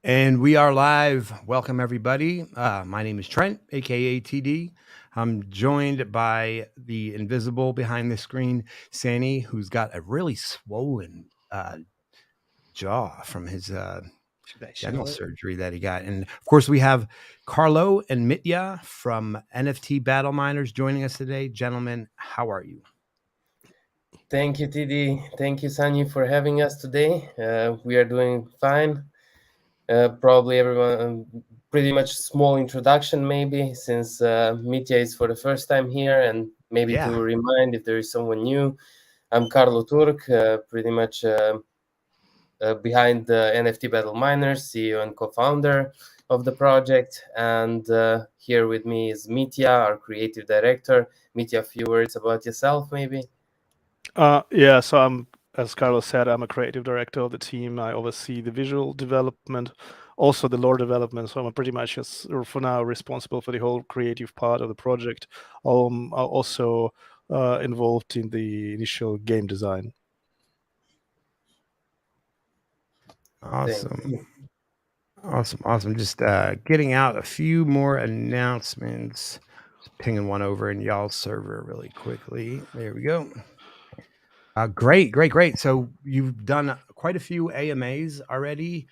And we are live. Welcome, everybody. My name is Trent, aka TD. I'm joined by the invisible behind the screen, Sandy, who's got a really swollen jaw from his Should I dental show it? surgery that he got. And of course, we have Carlo and Mitya from NFT Battleminers joining us today. Gentlemen, how are you? Thank you, TD. Thank you, Sanyi, for having us today. We are doing fine. Probably everyone, pretty much small introduction, maybe, since Mitya is for the first time here, and maybe to remind if there is someone new, I'm Carlo Turk, pretty much behind the NFT Battleminers, CEO and co-founder of the project. And here with me is Mitya, our creative director. Mitya, a few words about yourself, maybe? Yeah, so as Carlos said, I'm a creative director of the team. I oversee the visual development, also the lore development. So I'm pretty much just for now responsible for the whole creative part of the project. I'm also involved in the initial game design. Awesome. Awesome. Just getting out a few more announcements. Just pinging one over in y'all's server really quickly. There we go. Great. So you've done quite a few AMAs already.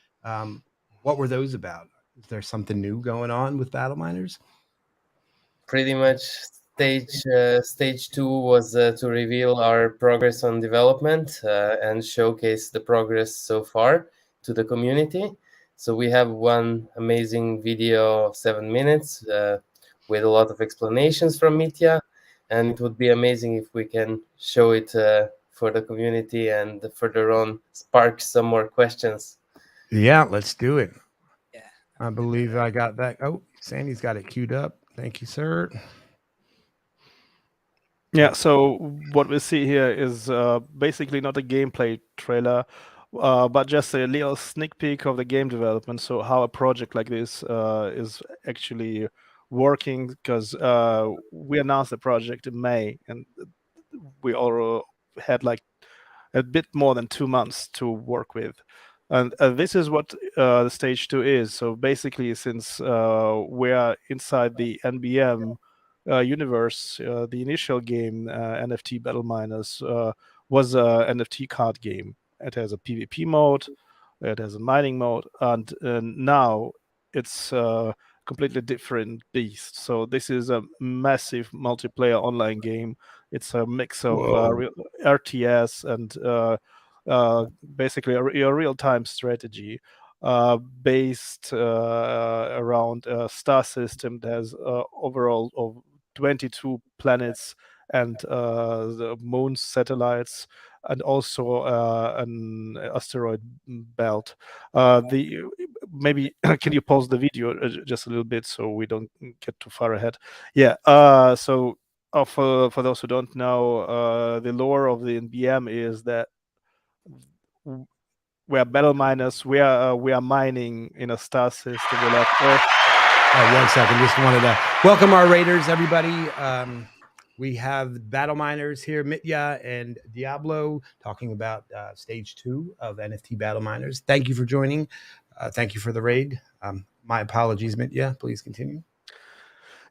What were those about? Is there something new going on with Battleminers? Pretty much stage 2 was to reveal our progress on development and showcase the progress so far to the community. So we have one amazing video of 7 minutes with a lot of explanations from Mitya, and it would be amazing if we can show it for the community and further on spark some more questions. Yeah, let's do it. Yeah, I believe I got that. Oh, Sandy's got it queued up. Thank you, sir. Yeah, so what we see here is basically not a gameplay trailer, but just a little sneak peek of the game development. So how a project like this is actually working, because we announced the project in May, and we all had like a bit more than 2 months to work with. And this is what the stage 2 is. So basically, since we are inside the NBM universe, the initial game, NFT Battleminers, was an NFT card game. It has a PvP mode, it has a mining mode, and now it's a completely different beast. So this is a massive multiplayer online game. It's a mix of RTS and basically a real-time strategy based around a star system that has overall of 22 planets and the moon satellites, and also an asteroid belt. The maybe can you pause the video just a little bit so we don't get too far ahead? Yeah. So for those who don't know, the lore of the NBM is that we're Battleminers. We are mining in a star system. We left Earth. 1 second. Just wanted to welcome our raiders, everybody. We have Battleminers here, Mitya and Diablo, talking about stage 2 of NFT Battleminers. Thank you for joining. Thank you for the raid. My apologies, Mitya. Please continue.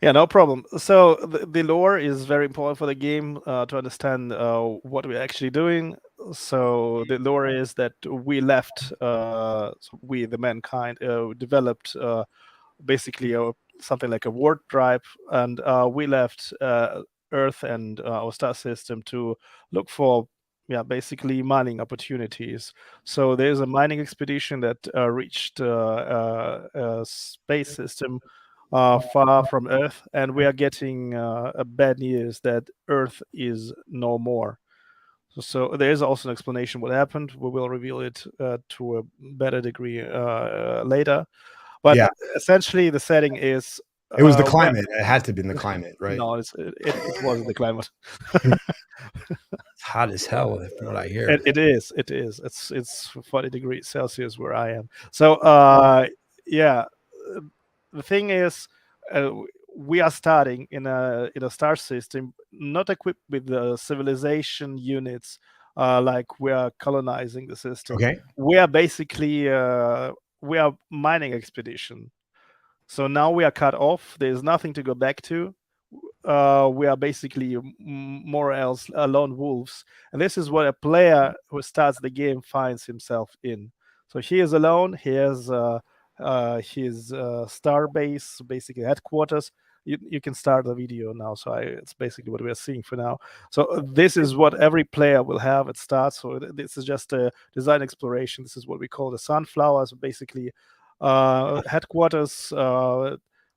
Yeah, no problem. So the lore is very important for the game to understand what we're actually doing. So the lore is that we left, we the mankind developed basically something like a warp drive, and we left Earth and our star system to look for basically mining opportunities. So there's a mining expedition that reached a space system far from Earth, and we are getting bad news that Earth is no more. So there is also an explanation what happened. We will reveal it to a better degree later. But essentially, the setting is it was the climate. It had to have been the climate, right? No, it wasn't the climate. It's hot as hell, from what I hear. It is. It's 40 degrees Celsius where I am. So yeah, the thing is, we are starting in a star system not equipped with the civilization units like we are colonizing the system. Okay. We are basically we are mining expedition. So now we are cut off. There's nothing to go back to. We are basically more or less lone wolves, and this is what a player who starts the game finds himself in. So he is alone. He has his star base, basically headquarters. You can start the video now. So it's basically what we are seeing for now. So this is what every player will have at start. So this is just a design exploration. This is what we call the sunflower. So basically headquarters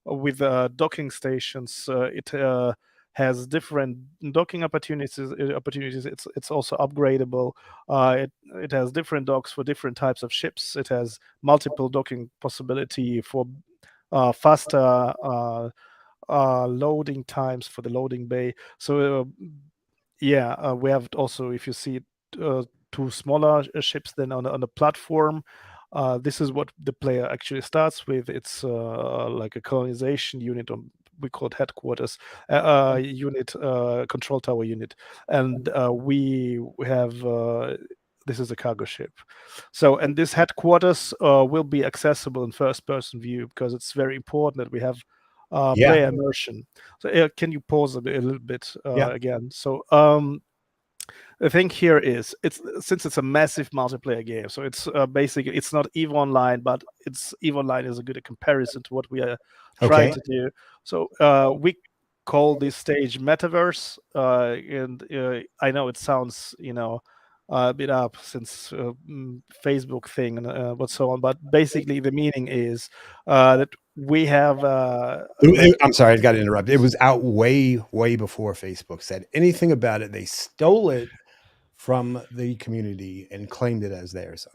with docking stations. It has different docking opportunities. It's also upgradable. It has different docks for different types of ships. It has multiple docking possibility for faster loading times for the loading bay. So we have also, if you see two smaller ships then on the platform. This is what the player actually starts with. It's like a colonization unit, or we call it headquarters unit, control tower unit, and we have this is a cargo ship. So, and this headquarters will be accessible in first-person view because it's very important that we have player immersion. So, can you pause a little bit again? So, the thing here is, since it's a massive multiplayer game, so it's basically, it's not EVE Online, but EVE Online is a good comparison to what we are trying to do. So we call this stage Metaverse, and I know it sounds, a bit up since Facebook thing and what so on, but basically the meaning is that we have. I'm sorry, I got to interrupt. It was out way before Facebook said anything about it. They stole it from the community and claimed it as theirs.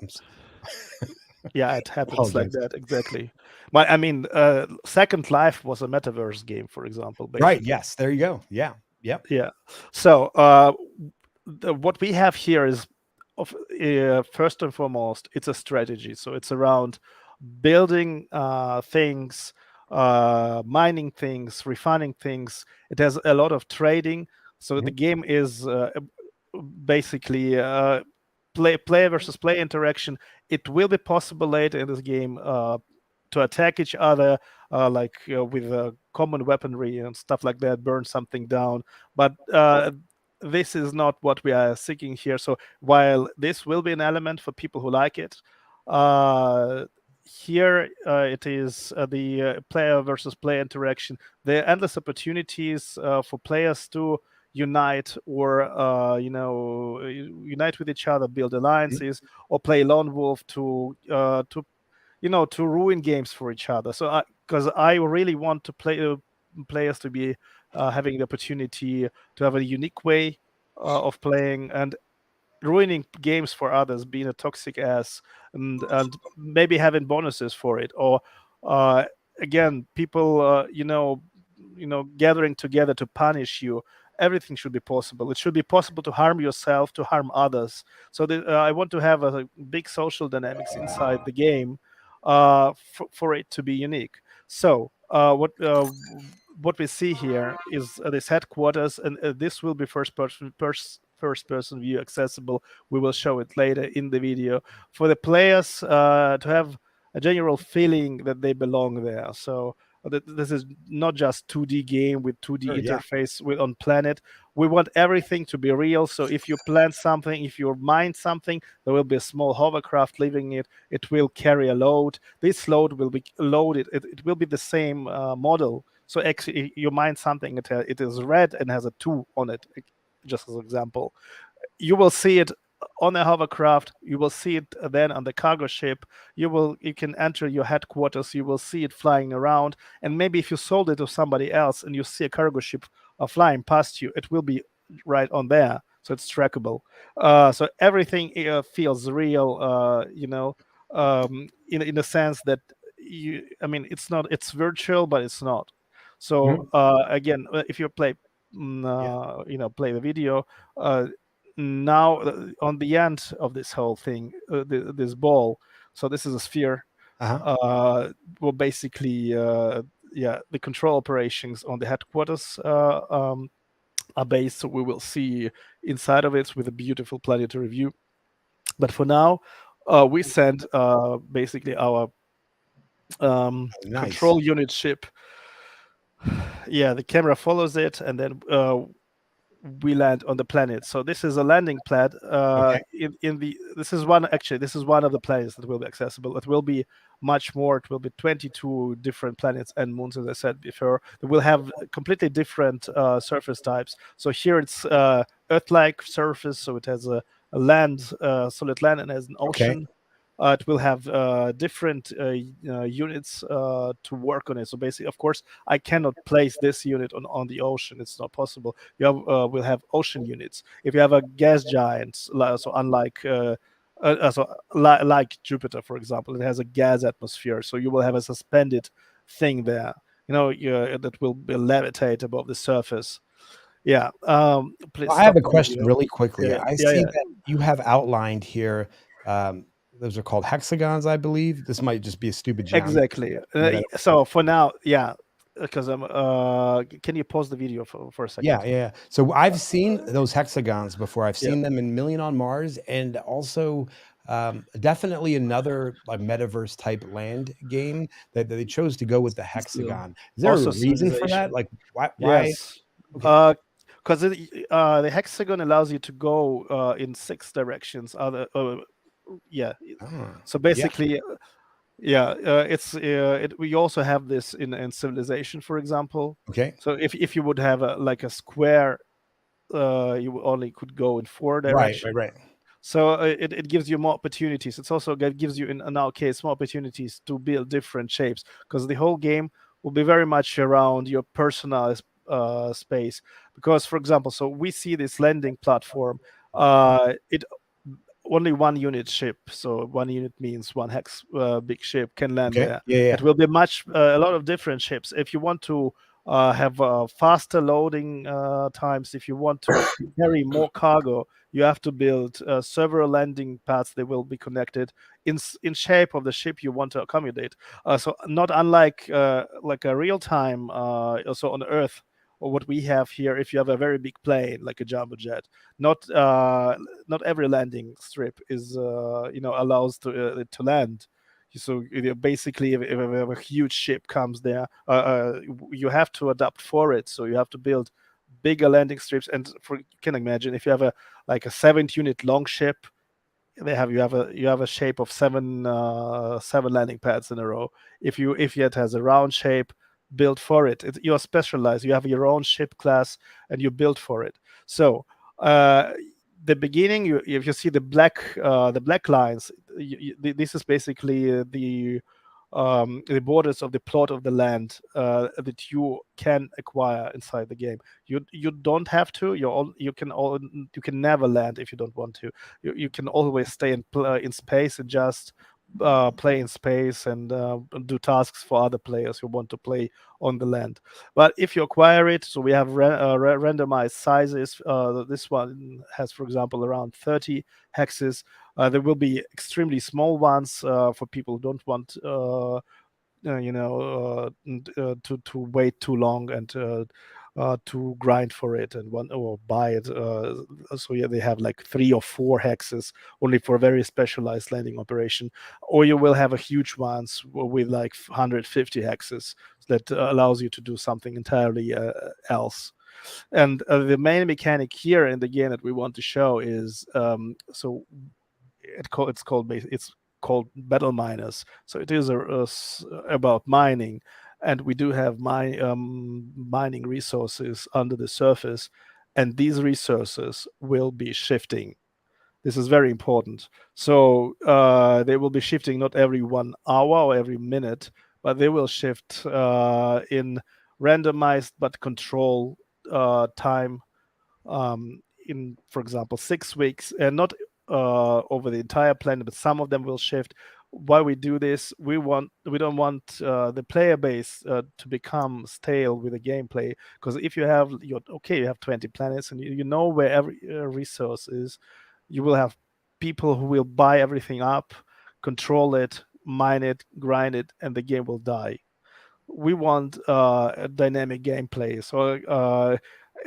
Yeah, it happens like that, exactly. But I mean, Second Life was a metaverse game, for example. Basically. Right? Yes. There you go. Yeah. Yep. Yeah. So what we have here is, first and foremost, it's a strategy. So it's around building things, mining things, refining things. It has a lot of trading. So the game is basically player versus player interaction. It will be possible later in this game to attack each other, with common weaponry and stuff like that, burn something down. But this is not what we are seeking here. So while this will be an element for people who like it, here it is the player versus player interaction. There are endless opportunities for players to unite or unite with each other, build alliances, or play lone wolf to ruin games for each other. So because I really want to players to be having the opportunity to have a unique way of playing and ruining games for others, being a toxic ass, and maybe having bonuses for it, or again, people gathering together to punish you. Everything should be possible. It should be possible to harm yourself, to harm others. So I want to have a big social dynamics inside the game for it to be unique. So what we see here is this headquarters, and this will be first person view accessible. We will show it later in the video for the players to have a general feeling that they belong there. So this is not just 2D game with 2D interface with on planet. We want everything to be real. So if you plant something, if you mine something, there will be a small hovercraft leaving it. It will carry a load. This load will be loaded. It will be the same model. So actually, you mine something, it is red and has a 2 on it, just as an example. You will see it on a hovercraft. You will see it then on the cargo ship. You can enter your headquarters. You will see it flying around. And maybe if you sold it to somebody else and you see a cargo ship flying past you, it will be right on there. So it's trackable. So everything feels real, in the sense that it's virtual, but it's not. So again, if you play the video, now on the end of this whole thing, this ball, so this is a sphere, well, basically the control operations on the headquarters are based. So we will see inside of it with a beautiful planetary view. But for now, we send basically our Nice. control unit ship. Yeah, the camera follows it, and then we land on the planet. So this is a landing pad. Okay. This is one of the planets that will be accessible. It will be much more. It will be 22 different planets and moons, as I said before. They will have completely different surface types. So here it's Earth-like surface, so it has a land, solid land, and has an Okay. ocean. It will have different units to work on it. So basically, of course, I cannot place this unit on the ocean. It's not possible. You have, will have ocean units. If you have a gas giant, so unlike like Jupiter, for example, it has a gas atmosphere. So you will have a suspended thing there. That will be levitate above the surface. Yeah. Please I have stop a the question video. really quickly. Yeah, I yeah, see yeah. that you have outlined here. Those are called hexagons, I believe. This might just be a stupid geometry. Exactly. So for now, yeah, because can you pause the video for a second? Yeah. So I've seen those hexagons before. I've seen them in Million on Mars, and also definitely another like metaverse type land game that they chose to go with the hexagon. Is there Also a reason for that? civilization. Like why? Yes. Okay. Because the hexagon allows you to go in 6 directions. Yeah. Oh, So yeah. basically, we also have this in civilization, for example. Okay. So if you would have like a square, you only could go in 4 directions. Right. So it gives you more opportunities. It's also gives you, in our case, more opportunities to build different shapes, because the whole game will be very much around your personal space. Because, for example, so we see this landing platform. It only 1 unit ship, so 1 unit means 1 hex big ship can land Okay. there. Yeah. It will be a lot of different ships. If you want to have faster loading times, if you want to carry more cargo, you have to build several landing pads. They will be connected in shape of the ship you want to accommodate. So not unlike like a real time also on Earth, or what we have here. If you have a very big plane like a jumbo jet, not every landing strip is allows to land. So basically, if a huge ship comes there, you have to adapt for it. So you have to build bigger landing strips. And you can imagine, if you have a 7-unit long ship, you have a shape of 7 landing pads in a row. If it has a round shape, built for it. You're specialized. You have your own ship class, and you build for it. So the beginning, if you see the black lines, this is basically the borders of the plot of the land that you can acquire inside the game. You don't have to. You can never land if you don't want to. You can always stay in space and just play in space and do tasks for other players who want to play on the land. But if you acquire it, so we have randomized sizes. This one has, for example, around 30 hexes. There will be extremely small ones for people who don't want to wait too long and to grind for it and or buy it. So yeah, they have like 3 or 4 hexes only for a very specialized landing operation. Or you will have a huge ones with like 150 hexes that allows you to do something entirely else. And the main mechanic here in the game that we want to show is it's called Battleminers. So it is about mining, and we do have mining resources under the surface, and these resources will be shifting. This is very important. So they will be shifting not every 1 hour or every minute, but they will shift in randomized but control time, in, for example, 6 weeks, and not over the entire planet, but some of them will shift. Why we do this? We don't want the player base to become stale with the gameplay, because if you have you have 20 planets and you know where every resource is, you will have people who will buy everything up, control it, mine it, grind it, and the game will die. We want a dynamic gameplay. So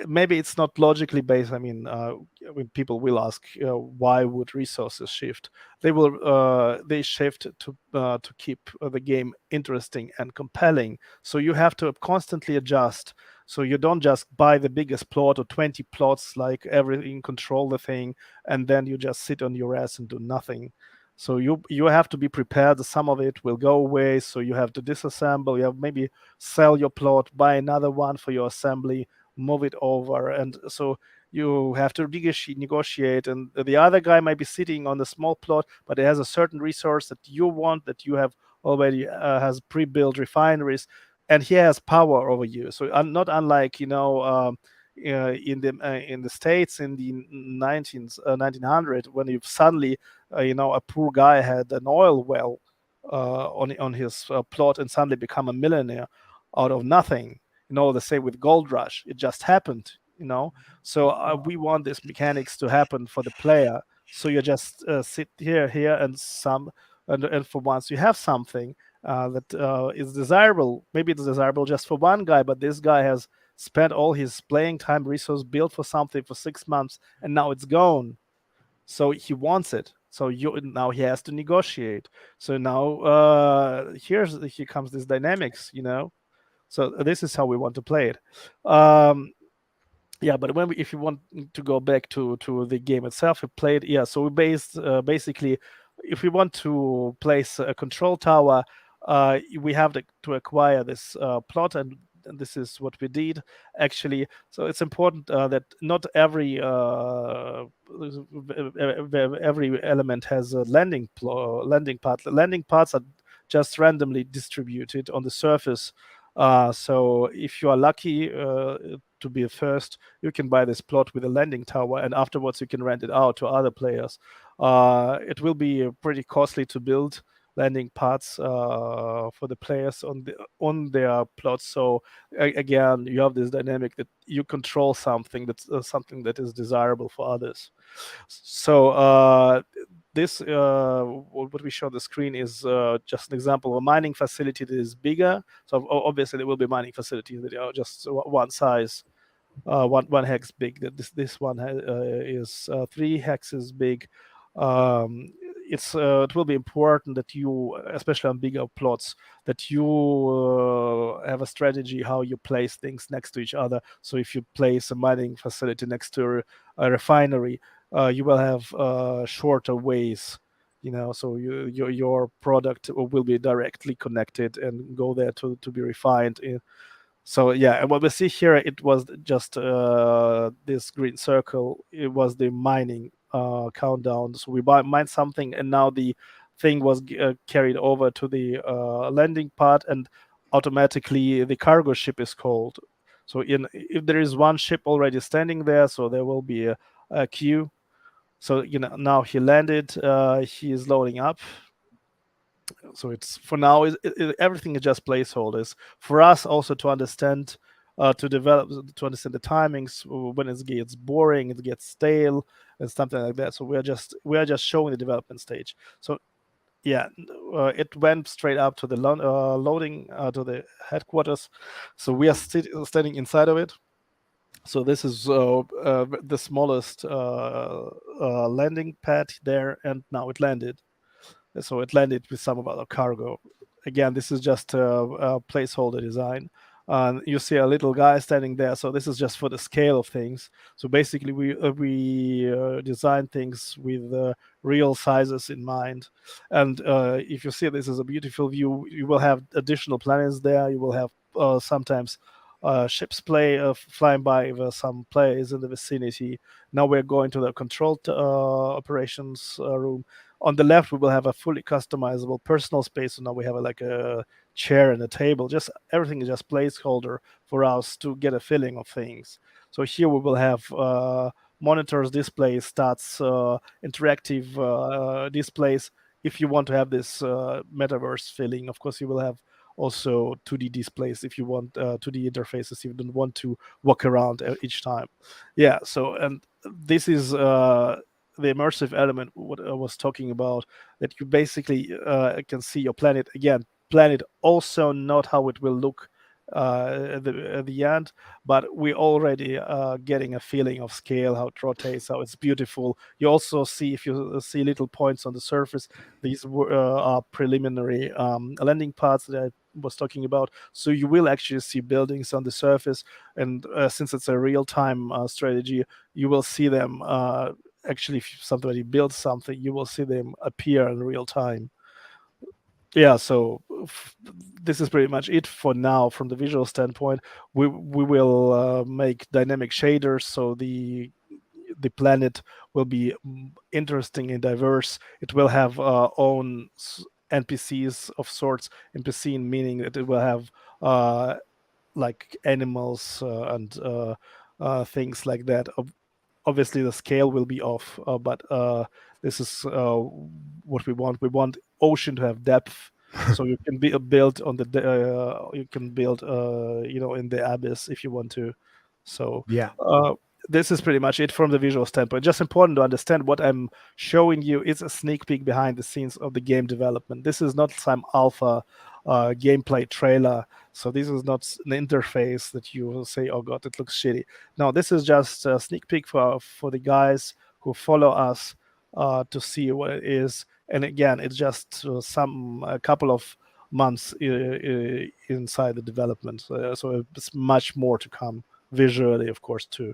maybe it's not logically based. I mean, when people will ask, why would resources shift? They shift to keep the game interesting and compelling. So you have to constantly adjust. So you don't just buy the biggest plot or 20 plots, like everything, control the thing, and then you just sit on your ass and do nothing. So you have to be prepared that some of it will go away. So you have to disassemble. You have maybe sell your plot, buy another one for your assembly, move it over, and so you have to negotiate, and the other guy might be sitting on the small plot, but it has a certain resource that you want, that you have already has pre-built refineries, and he has power over you. So not unlike, in the states in the 1900, when you suddenly, a poor guy had an oil well on his plot, and suddenly become a millionaire out of nothing. The same with Gold Rush. It just happened. So we want these mechanics to happen for the player. So you just sit here, and for once you have something that is desirable. Maybe it's desirable just for one guy, but this guy has spent all his playing time, resource, built for something for 6 months, and now it's gone. So he wants it. So now he has to negotiate. So now here comes this dynamics. So this is how we want to play it. Yeah, but if you want to go back to the game itself, we played. Yeah, so we basically, if we want to place a control tower, we have to acquire this plot, and this is what we did actually. So it's important that not every element has a landing part. The landing parts are just randomly distributed on the surface. So if you are lucky to be first, you can buy this plot with a landing tower, and afterwards you can rent it out to other players. It will be pretty costly to build landing pads for the players on their plots. So again, you have this dynamic that you control something that is desirable for others. So this what we show on the screen is just an example of a mining facility that is bigger. So obviously there will be mining facilities that are just one size, one hex big. This one is 3 hexes big. It will be important that you, especially on bigger plots, that you have a strategy how you place things next to each other. So if you place a mining facility next to a refinery, you will have shorter ways. So your product will be directly connected and go there to be refined. So yeah, and what we see here, it was just this green circle. It was the mining countdown. So we mined something, and now the thing was carried over to the landing part, and automatically the cargo ship is called. So if there is one ship already standing there, so there will be a queue. So now he landed. He is loading up. So it's for now. Everything is just placeholders for us also to understand, to understand the timings when it gets boring, it gets stale, and something like that. So we are just showing the development stage. So yeah, it went straight up to the loading to the headquarters. So we are standing inside of it. So this is the smallest landing pad there, and now it landed. So it landed with some of our cargo. Again, this is just a placeholder design. You see a little guy standing there. So this is just for the scale of things. So basically, we design things with real sizes in mind. And if you see this is a beautiful view, you will have additional planets there. You will have sometimes ships flying by with some players in the vicinity. Now we're going to the controlled operations room. On the left, we will have a fully customizable personal space. So now we have like a chair and a table. Just everything is just placeholder for us to get a feeling of things. So here we will have monitors, displays, stats, interactive displays. If you want to have this metaverse feeling, of course, you will have also 2D displays if you want 2D interfaces. If you don't want to walk around each time. Yeah. So and this is the immersive element what I was talking about, that you basically can see your planet again. Planet also not how it will look at the end, but we're already getting a feeling of scale, how it rotates, how it's beautiful. You also see, if you see little points on the surface, these are preliminary landing pads that I was talking about. So you will actually see buildings on the surface, and since it's a real-time strategy, you will see them. Actually, if somebody builds something, you will see them appear in real time. Yeah, so this is pretty much it for now from the visual standpoint. We will make dynamic shaders, so the planet will be interesting and diverse. It will have own NPCs of sorts. NPC meaning that it will have like animals and things like that. Obviously the scale will be off, but this is what we want. We want ocean to have depth, so you can build on the you can build in the abyss if you want to. So Yeah. this is pretty much it from the visual standpoint. Just important to understand what I'm showing you is a sneak peek behind the scenes of the game development. This is not some alpha gameplay trailer. So this is not an interface that you will say, "Oh God, it looks shitty." No, this is just a sneak peek for the guys who follow us to see what it is. And again, it's just a couple of months inside the development, so it's much more to come visually, of course, too.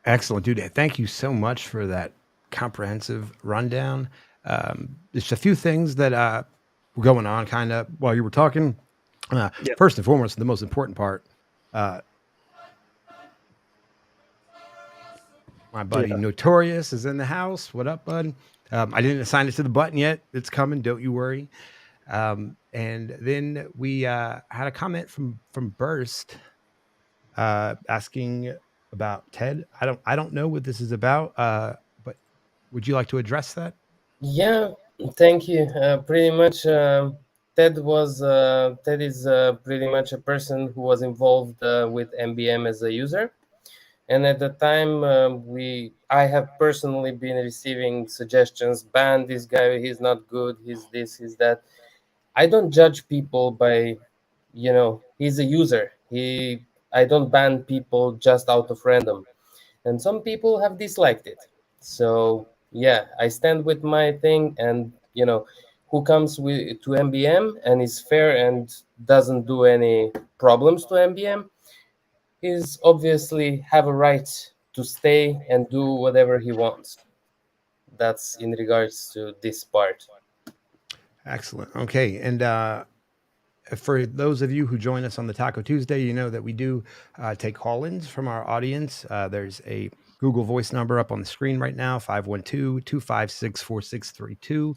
Excellent, dude. Thank you so much for that comprehensive rundown. There's a few things that were going on kind of while you were talking. Yep. First and foremost, the most important part, my buddy Yeah. Notorious is in the house. What up, bud? I didn't assign it to the button yet. It's coming. Don't you worry. And then we had a comment from Burst asking about TED. I don't know what this is about, but would you like to address that? Yeah, thank you. Pretty much, Ted is pretty much a person who was involved with MBM as a user, and at the time, I have personally been receiving suggestions. Ban this guy. He's not good. He's this. He's that. I don't judge people by, he's a user. I don't ban people just out of random, and some people have disliked it. So yeah, I stand with my thing, and who comes to MBM and is fair and doesn't do any problems to MBM is obviously have a right to stay and do whatever he wants. That's in regards to this part. Excellent. Okay, and for those of you who join us on the Taco Tuesday, you know that we do take call-ins from our audience. There's a Google Voice number up on the screen right now, 512-256-4632.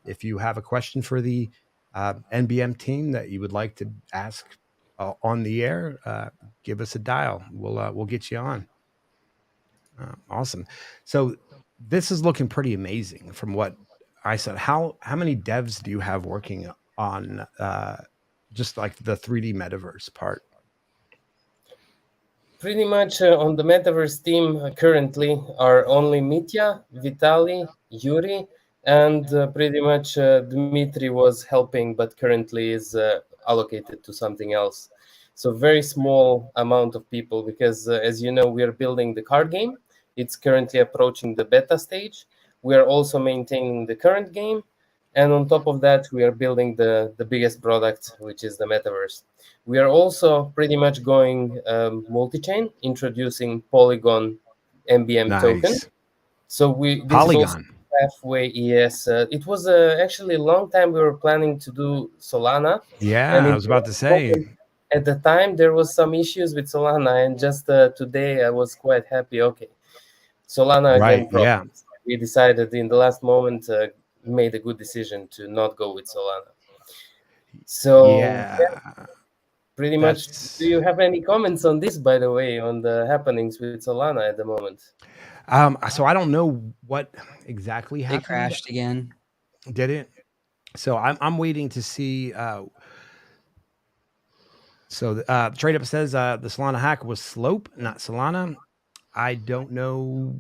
If you have a question for the NBM team that you would like to ask on the air, give us a dial. We'll get you on. Awesome. So this is looking pretty amazing from what I said. How many devs do you have working on just like the 3D metaverse part? Pretty much on the metaverse team currently are only Mitya, Vitali, Yuri, and pretty much Dmitry was helping, but currently is allocated to something else. So very small amount of people, because as you know, we are building the card game. It's currently approaching the beta stage. We are also maintaining the current game. And on top of that, we are building the biggest product, which is the metaverse. We are also pretty much going multi-chain, introducing Polygon MBM token. Nice. So this is also Polygon. halfway. Yes, it was actually a long time we were planning to do Solana. Yeah, And I was about to say. at the time there was some issues with Solana, and just today I was quite happy. Okay, Solana Right. again Yeah. problems. We decided in the last moment, made a good decision to not go with Solana. So Yeah. pretty much. That's Do you have any comments on this, by the way, on the happenings with Solana at the moment? so I don't know what exactly It happened. crashed again. Did it? So I'm waiting to see. So Trade Up says the Solana hack was Slope, not Solana. I don't know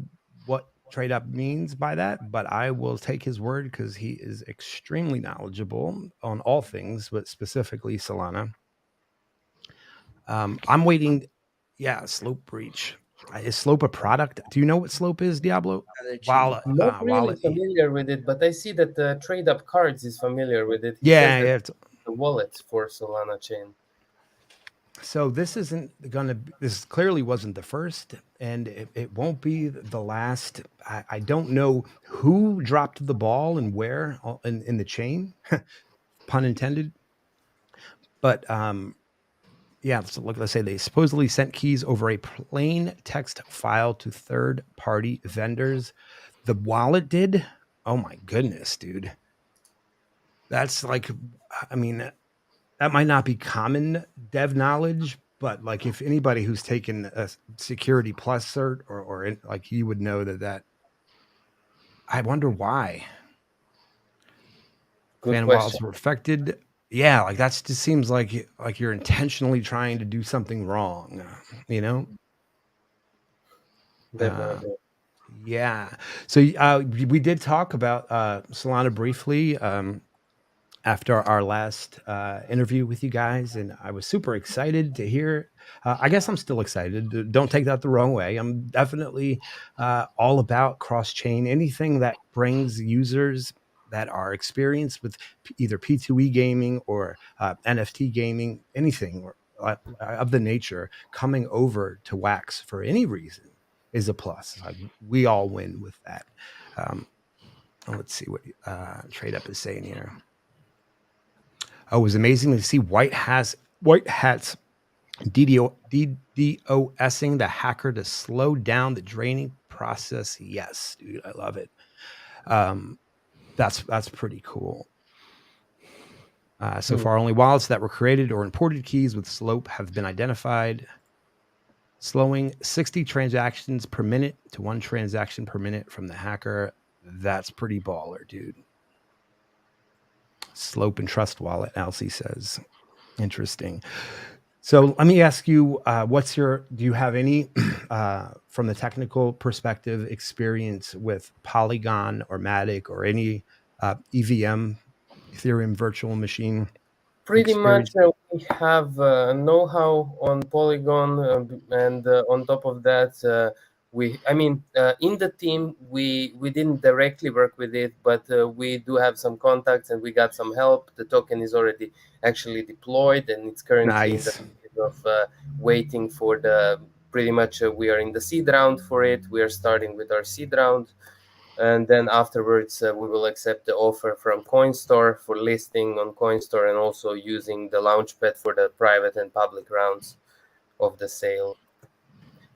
what Trade Up means by that, but I will take his word because he is extremely knowledgeable on all things, but specifically Solana. I'm waiting. Yeah, Slope breach. Is Slope a product? Do you know what Slope is, Diablo? Wallet. Not really Wallet. familiar with it, but I see that Trade Up Cards is familiar with it. He says Yeah, that yeah. the wallet for Solana chain. So this isn't gonna. This clearly wasn't the first, and it won't be the last. I don't know who dropped the ball and where in the chain, pun intended. But yeah. So let's say they supposedly sent keys over a plain text file to third-party vendors. The wallet did. Oh my goodness, dude. That's like, I mean, that might not be common dev knowledge, but like if anybody who's taken a security plus cert like you would know that I wonder why Good fan question. wallets were affected. Yeah, like that's just seems like you're intentionally trying to do something wrong, you know? Definitely. Yeah. So we did talk about Solana briefly. After our last interview with you guys, and I was super excited to hear. I guess I'm still excited. Don't take that the wrong way. I'm definitely all about cross-chain, anything that brings users that are experienced with either P2E gaming or NFT gaming, anything of the nature, coming over to Wax for any reason is a plus. Like we all win with that. Let's see what Trade Up is saying here. Oh, it was amazing to see white hats DDoSing the hacker to slow down the draining process. Yes, dude, I love it. That's pretty cool. So far, only wallets that were created or imported keys with Slope have been identified, slowing 60 transactions per minute to 1 transaction per minute from the hacker. That's pretty baller, dude. Slope and Trust Wallet, Alcy says. Interesting. So let me ask you, do you have any, from the technical perspective, experience with Polygon or Matic or any EVM, Ethereum virtual machine Pretty much, experience? we have know-how on Polygon, and on top of that, in the team, we didn't directly work with it, but we do have some contacts and we got some help. The token is already actually deployed, and it's currently in the Nice. phase of waiting for the. Pretty much, we are in the seed round for it. We are starting with our seed round. And then afterwards we will accept the offer from Coinstore for listing on Coinstore, and also using the launchpad for the private and public rounds of the sale.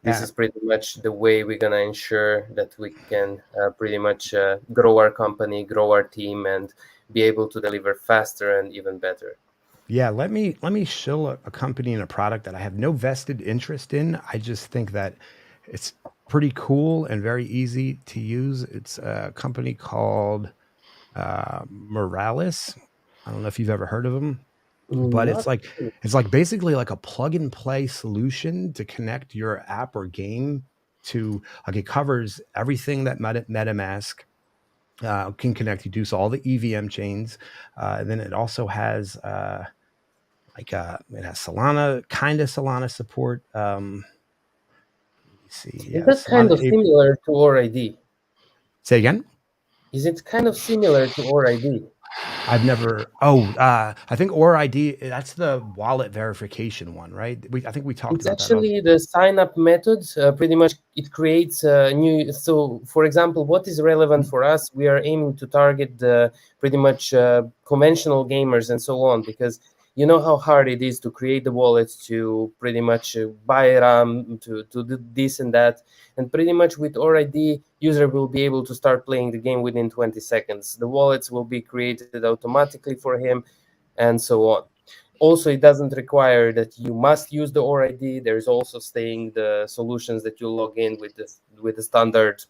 This is pretty much the way we're going to ensure that we can pretty much grow our company, grow our team, and be able to deliver faster and even better. Yeah, let me show a company and a product that I have no vested interest in. I just think that it's pretty cool and very easy to use. It's a company called Morales. I don't know if you've ever heard of them, but Not it's like basically like a plug and play solution to connect your app or game to, like, it covers everything that MetaMask can connect you to. So all the EVM chains, and then it also has it has Solana, kind of Solana support. Let me see. Is Yeah, that kind of Solana. similar to ORID? Say again. Is it kind of similar to ORID? I've never. Oh, I think Aura ID. That's the wallet verification one, right? I think we talked It's about that. actually the sign-up method. Pretty much, it creates a new. So, for example, what is relevant for us? We are aiming to target the pretty much conventional gamers and so on, because you know how hard it is to create the wallets, to pretty much buy RAM, to do this and that, and pretty much with ORID, user will be able to start playing the game within 20 seconds. The wallets will be created automatically for him, and so on. Also, it doesn't require that you must use the ORID. There's also staying the solutions that you log in with the standard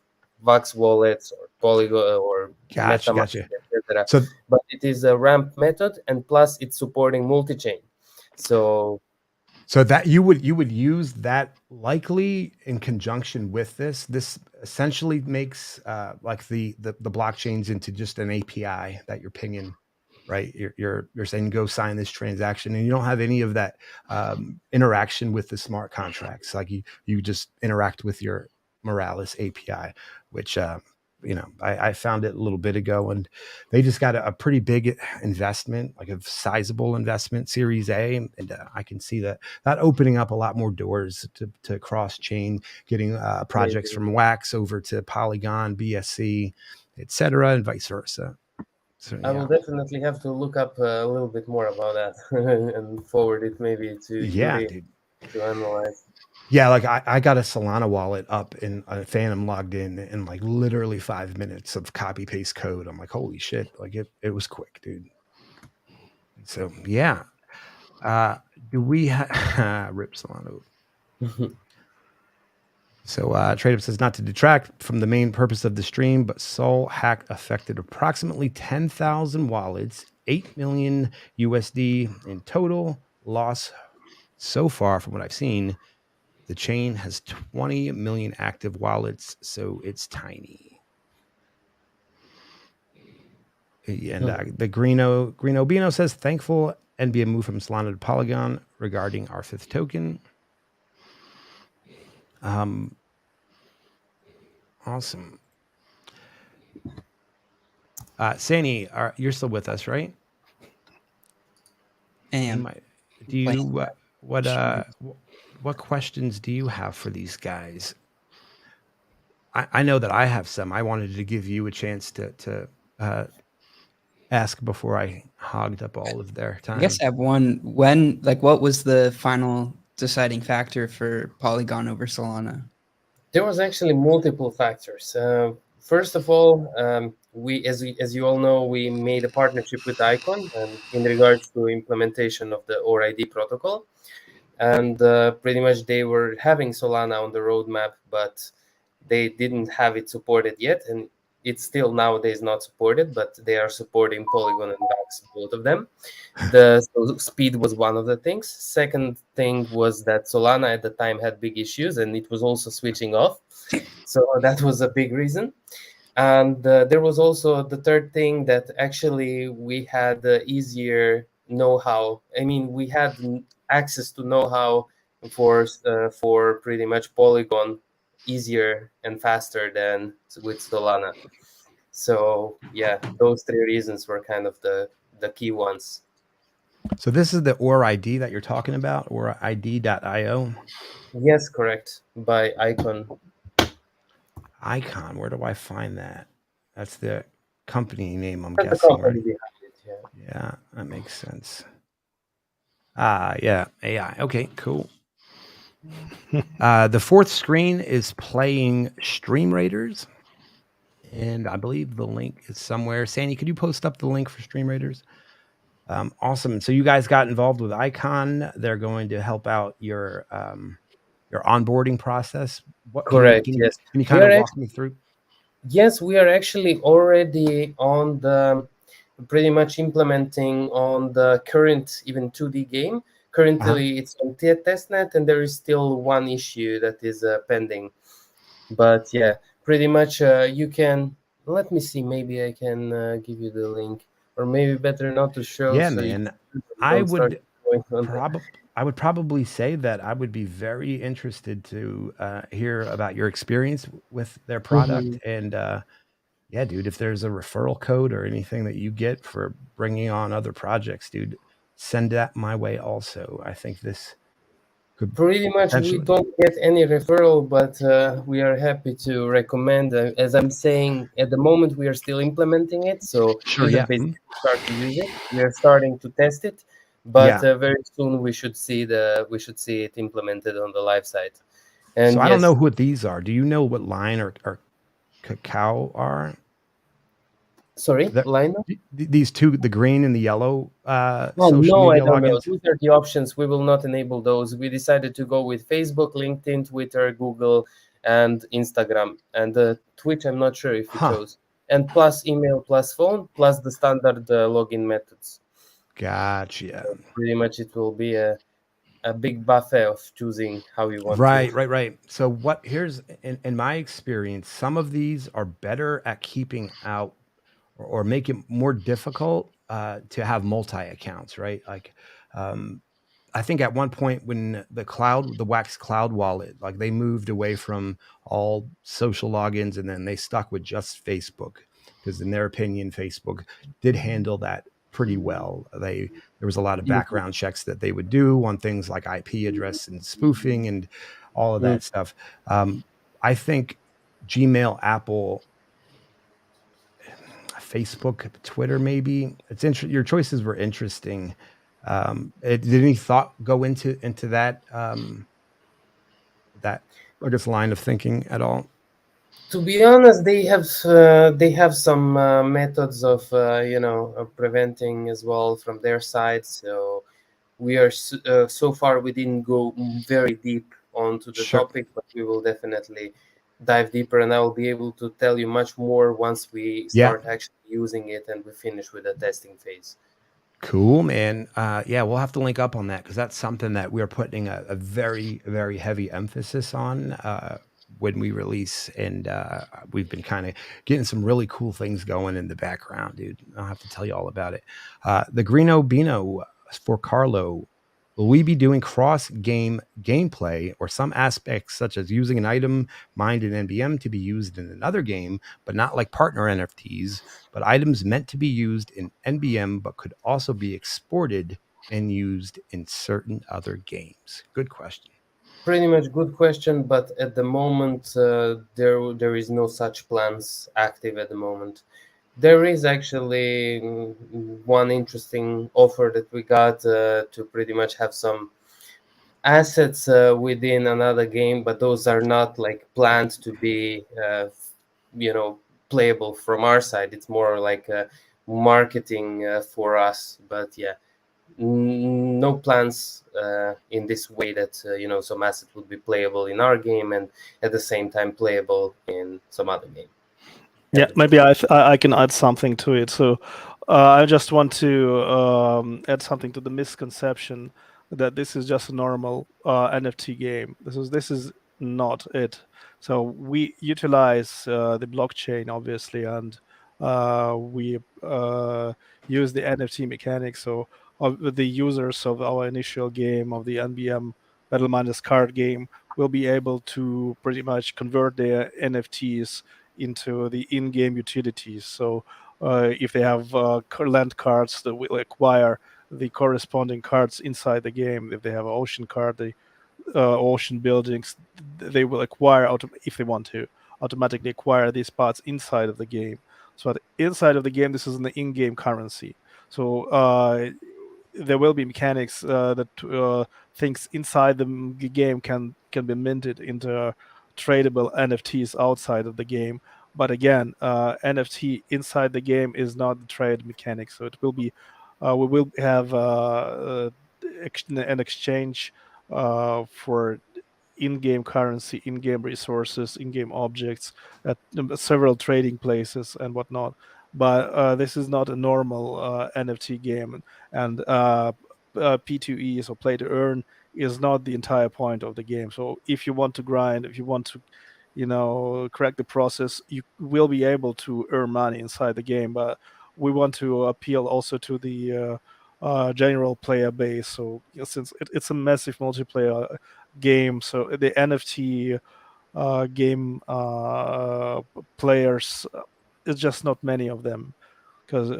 Vax wallets or Polygon or MetaMask, Gotcha. etc. So, But it is a ramp method, and plus it's supporting multi-chain. So that you would use that likely in conjunction with this. This essentially makes like the blockchains into just an API that you're pinging. right? You're saying go sign this transaction, and you don't have any of that interaction with the smart contracts. Like you just interact with your Morales API, which I found it a little bit ago, and they just got a pretty big investment, like a sizable investment, Series A, and I can see that opening up a lot more doors to cross chain, getting projects from Wax over to Polygon, BSC, etc., and vice versa. So, I will definitely have to look up a little bit more about that and forward it maybe to Yuri dude. to analyze. Yeah, like I got a Solana wallet up and a Phantom logged in like literally 5 minutes of copy paste code. I'm like, holy shit! Like it was quick, dude. So yeah, do we rip Solana? So TradeUp says not to detract from the main purpose of the stream, but Sol hack affected approximately 10,000 wallets, 8 million USD in total loss so far from what I've seen. The chain has 20 million active wallets, so it's tiny. And the Greeno Bino says, thankful NBA move from Solana to Polygon regarding our 5th token. Awesome. Sani, you're still with us, right? And do you what questions do you have for these guys? I know that I have some. I wanted to give you a chance to ask before I hogged up all of their time. I guess I have one. What was the final deciding factor for Polygon over Solana? There was actually multiple factors. First of all, as you all know, we made a partnership with Icon in regards to implementation of the ORID protocol, and pretty much they were having Solana on the roadmap, but they didn't have it supported yet, and it's still nowadays not supported, but they are supporting Polygon and Wax, both of them. So speed was one of the things. Second thing was that Solana at the time had big issues, and it was also switching off. So that was a big reason. And there was also the third thing, that actually we had easier know-how. I mean, we had access to know-how for pretty much Polygon easier and faster than with Solana. So yeah, those 3 reasons were kind of the key ones. So this is the ORID that you're talking about, ORID.io? Yes, correct. By Icon. Icon, where do I find that? That's the company name, I'm That's guessing. the company Right? behind it, Yeah, that makes sense. Yeah, AI. Okay, cool. The 4th screen is playing Stream Raiders, and I believe the link is somewhere. Sandy, could you post up the link for Stream Raiders? Awesome. So you guys got involved with Icon. They're going to help out your onboarding process. Correct. Yes. Can you kind of walk me through? Yes, we are actually already on the pretty much implementing on the current even 2D game. Currently, it's on testnet, and there is still one issue that is pending. But yeah, pretty much you can. Let me see. Maybe I can give you the link, or maybe better not to show. Yeah, so man. I would probably say that I would be very interested to hear about your experience with their product. And yeah, dude, if there's a referral code or anything that you get for bringing on other projects, dude, send that my way also. I think this could pretty much we don't get any referral, but we are happy to recommend. As I'm saying, at the moment we are still implementing it, so we have basically started to use it. We are starting to test it, but very soon we should see it implemented on the live site. And so I don't know what these are. Do you know what Line or Cacao are? Sorry, Line? These two, the green and the yellow social media I don't know. These are the options. We will not enable those. We decided to go with Facebook, LinkedIn, Twitter, Google, and Instagram. And Twitch, I'm not sure if we chose. And plus email, plus phone, plus the standard login methods. Gotcha. So pretty much it will be a big buffet of choosing how you want to. Right. So here's, in my experience, some of these are better at keeping out or make it more difficult to have multi accounts, right? Like, I think at one point when the Wax Cloud wallet, like they moved away from all social logins and then they stuck with just Facebook because, in their opinion, Facebook did handle that pretty well. There was a lot of background checks that they would do on things like IP address and spoofing and all of that stuff. I think Gmail, Apple, Facebook, Twitter, maybe your choices were interesting. Did any thought go into that that I guess line of thinking at all? To be honest, they have some methods of preventing as well from their side. So we are so far we didn't go very deep onto the Sure. topic, but we will definitely dive deeper, and I will be able to tell you much more once we start actually using it and we finish with the testing phase. Cool, man. Yeah, we'll have to link up on that because that's something that we're putting a very, very heavy emphasis on when we release. And we've been kind of getting some really cool things going in the background, dude. I'll have to tell you all about it. The Greeno Beano for Carlo. Will we be doing cross-game gameplay or some aspects such as using an item mined in NBM to be used in another game, but not like partner NFTs, but items meant to be used in NBM but could also be exported and used in certain other games? Good question. Pretty much good question, but at the moment there is no such plans active at the moment. There is actually one interesting offer that we got to pretty much have some assets within another game, but those are not like planned to be playable from our side. It's more like marketing for us, but yeah, no plans in this way that some asset would be playable in our game and at the same time playable in some other game. Yeah, maybe I can add something to it. So I just want to add something to the misconception that this is just a normal NFT game. This is not it. So we utilize the blockchain, obviously, and we use the NFT mechanics. So the users of our initial game of the NBM Battleminers card game will be able to pretty much convert their NFTs into the in-game utilities. So if they have land cards that will acquire the corresponding cards inside the game, if they have an ocean card, the ocean buildings, they will acquire, if they want to, automatically acquire these parts inside of the game. So inside of the game, this is an in-game currency. So there will be mechanics that things inside the game can be minted into tradable NFTs outside of the game. But again, NFT inside the game is not the trade mechanic. So it will be, we will have an exchange for in-game currency, in-game resources, in-game objects at several trading places and whatnot. But this is not a normal NFT game, and P2E, so play to earn, is not the entire point of the game. So if you want to grind, if you want to crack the process, you will be able to earn money inside the game. But we want to appeal also to the general player base. So since it's a massive multiplayer game, so the NFT game players, it's just not many of them. Because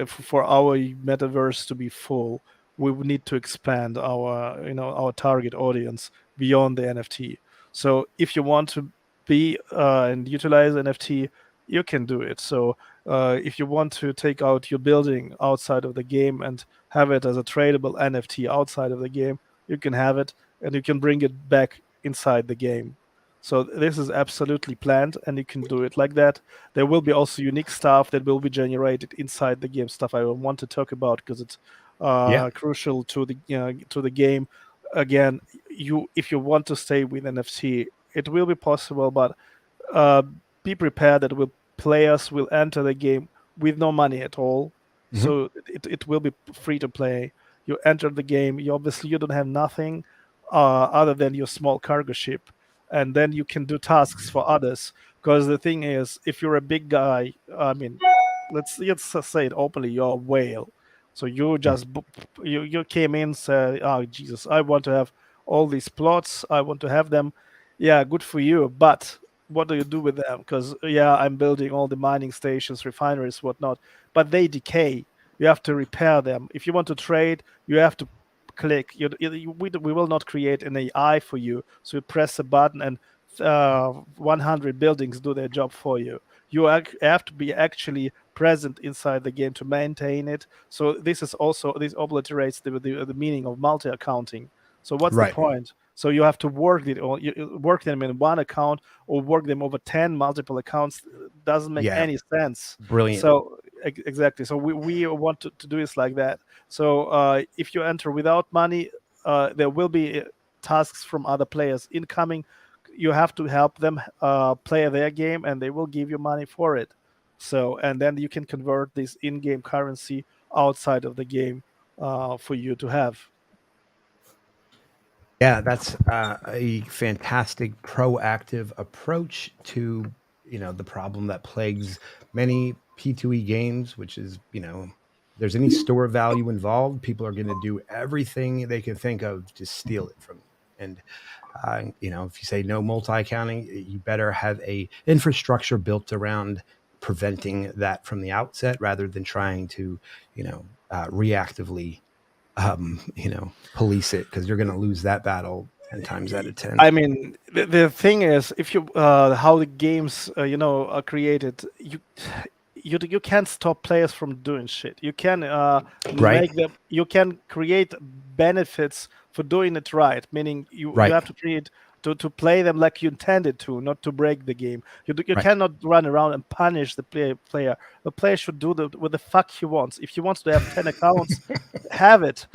for our metaverse to be full, we would need to expand our target audience beyond the NFT. So if you want to be and utilize NFT, you can do it. So if you want to take out your building outside of the game and have it as a tradable NFT outside of the game, you can have it, and you can bring it back inside the game. So this is absolutely planned, and you can do it like that. There will be also unique stuff that will be generated inside the game, stuff I want to talk about because it's crucial to the game. Again, if you want to stay with NFT, it will be possible, but be prepared that players will enter the game with no money at all. Mm-hmm. So it will be free to play. You enter the game, you don't have nothing other than your small cargo ship, and then you can do tasks for others. Because the thing is, if you're a big guy, I mean, let's say it openly, you're a whale. So you just you came in, said, "Oh Jesus, I want to have all these plots. I want to have them." Yeah, good for you. But what do you do with them? Because yeah, I'm building all the mining stations, refineries, whatnot, but they decay. You have to repair them. If you want to trade, you have to click. We will not create an AI for you. So you press a button and 100 buildings do their job for you. You have to be actually present inside the game to maintain it. So this obliterates the meaning of multi-accounting. So what's the Right. point? So you have to work it, or you work them in one account or work them over 10 multiple accounts. Doesn't make Yeah. any sense. Brilliant. So exactly. So we want to do this like that. So if you enter without money, there will be tasks from other players incoming. You have to help them play their game, and they will give you money for it. So, and then you can convert this in-game currency outside of the game for you to have. Yeah, that's a fantastic proactive approach to, the problem that plagues many P2E games, which is, there's any store value involved, people are going to do everything they can think of to steal it from you. And if you say no multi-accounting, you better have a infrastructure built around preventing that from the outset, rather than trying to, reactively police it, because you're going to lose that battle 10 times out of 10. I mean, the thing is, if you how the games are created, you can't stop players from doing shit. You can Right. make them. You can create benefits for doing it right. Meaning you Right. have to create to play them like you intended to, not to break the game. You Right. cannot run around and punish the player. The player should do what the fuck he wants. If he wants to have 10 accounts, have it.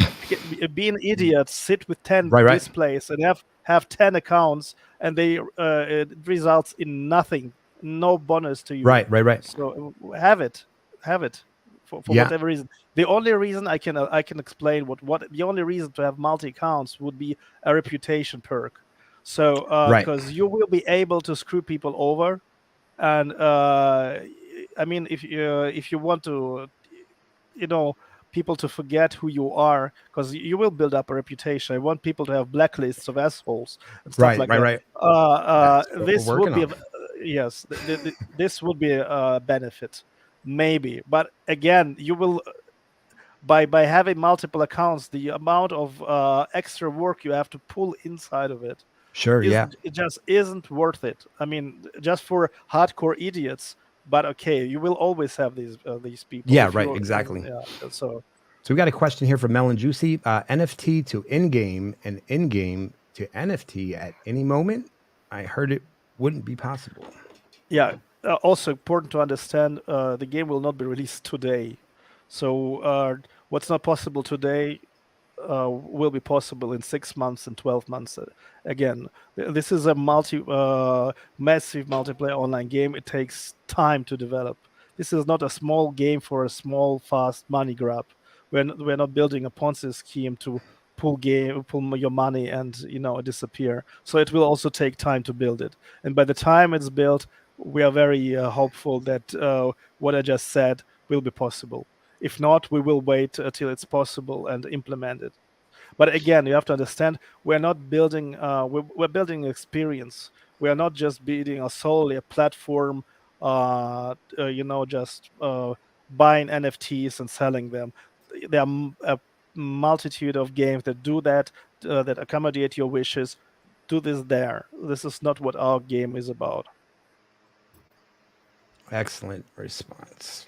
Be an idiot. Sit with 10 Right. displays and have 10 accounts, and it results in nothing, no bonus to you. Right. So have it for Yeah. whatever reason. The only reason I can explain what the only reason to have multi accounts would be a reputation perk. So Right. because you will be able to screw people over, and I mean, if you want to, people to forget who you are, because you will build up a reputation. I want people to have blacklists of assholes and stuff like that. Right. That's what This we're would be working yes, this would be a benefit, maybe. But again, you will by having multiple accounts, the amount of extra work you have to pull inside of it, Sure. Yeah. it just isn't worth it. I mean, just for hardcore idiots. But okay, you will always have these people. Yeah, if right, you're- exactly. Yeah, so. So we got a question here from Melon Juicy. NFT to in-game and in-game to NFT at any moment? I heard it wouldn't be possible. Yeah. Also important to understand, the game will not be released today. So what's not possible today will be possible in 6 months and 12 months. Again, this is a massive multiplayer online game. It takes time to develop. This is not a small game for a small, fast money grab. We're not building a Ponzi scheme to pull your money and disappear. So it will also take time to build it. And by the time it's built, we are very hopeful that what I just said will be possible. If not, we will wait until it's possible and implement it. But again, you have to understand, we're not building. We're building experience. We are not just building solely a platform. Just buying NFTs and selling them. There are a multitude of games that do that, that accommodate your wishes. Do this there. This is not what our game is about. Excellent response.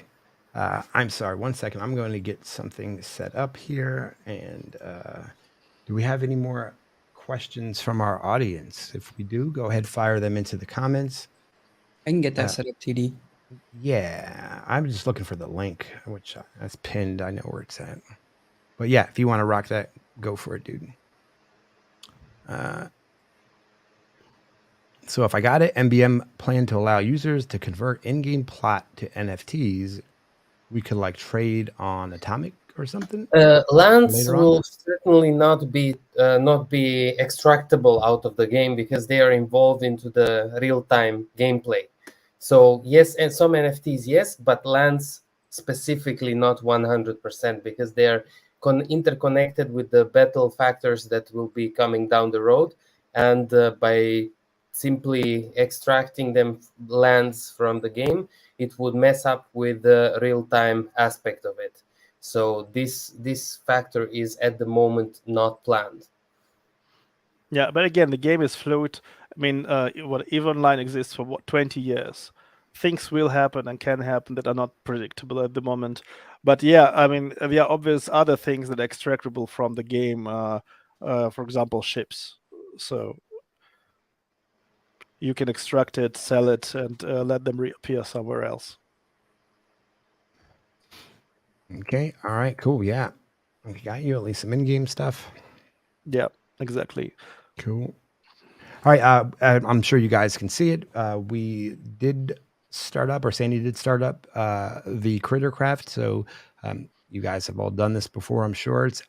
I'm sorry, 1 second. I'm going to get something set up here. And do we have any more questions from our audience? If we do, go ahead, fire them into the comments. I can get that set up, TD. Yeah, I'm just looking for the link, which that's pinned. I know where it's at. But yeah, if you want to rock that, go for it, dude. So if I got it, MBM plan to allow users to convert in-game plot to NFTs. We could like trade on Atomic or something. Lands Later on? will certainly not be extractable out of the game because they are involved into the real-time gameplay. So yes, and some NFTs, yes, but lands specifically not 100% because they are interconnected with the battle factors that will be coming down the road, and by simply extracting them lands from the game, it would mess up with the real-time aspect of it. So this factor is at the moment not planned. Yeah, but again, the game is fluid. I mean, EVE Online exists for 20 years. Things will happen and can happen that are not predictable at the moment. But yeah, I mean, there are obvious other things that are extractable from the game. For example, ships. So you can extract it, sell it, and let them reappear somewhere else. Okay. All right. Cool. Yeah. We got you at least some in-game stuff. Yeah, exactly. Cool. All right. I'm sure you guys can see it. We did start up, or Sandy did start up the Crittercraft. So you guys have all done this before, I'm sure. It's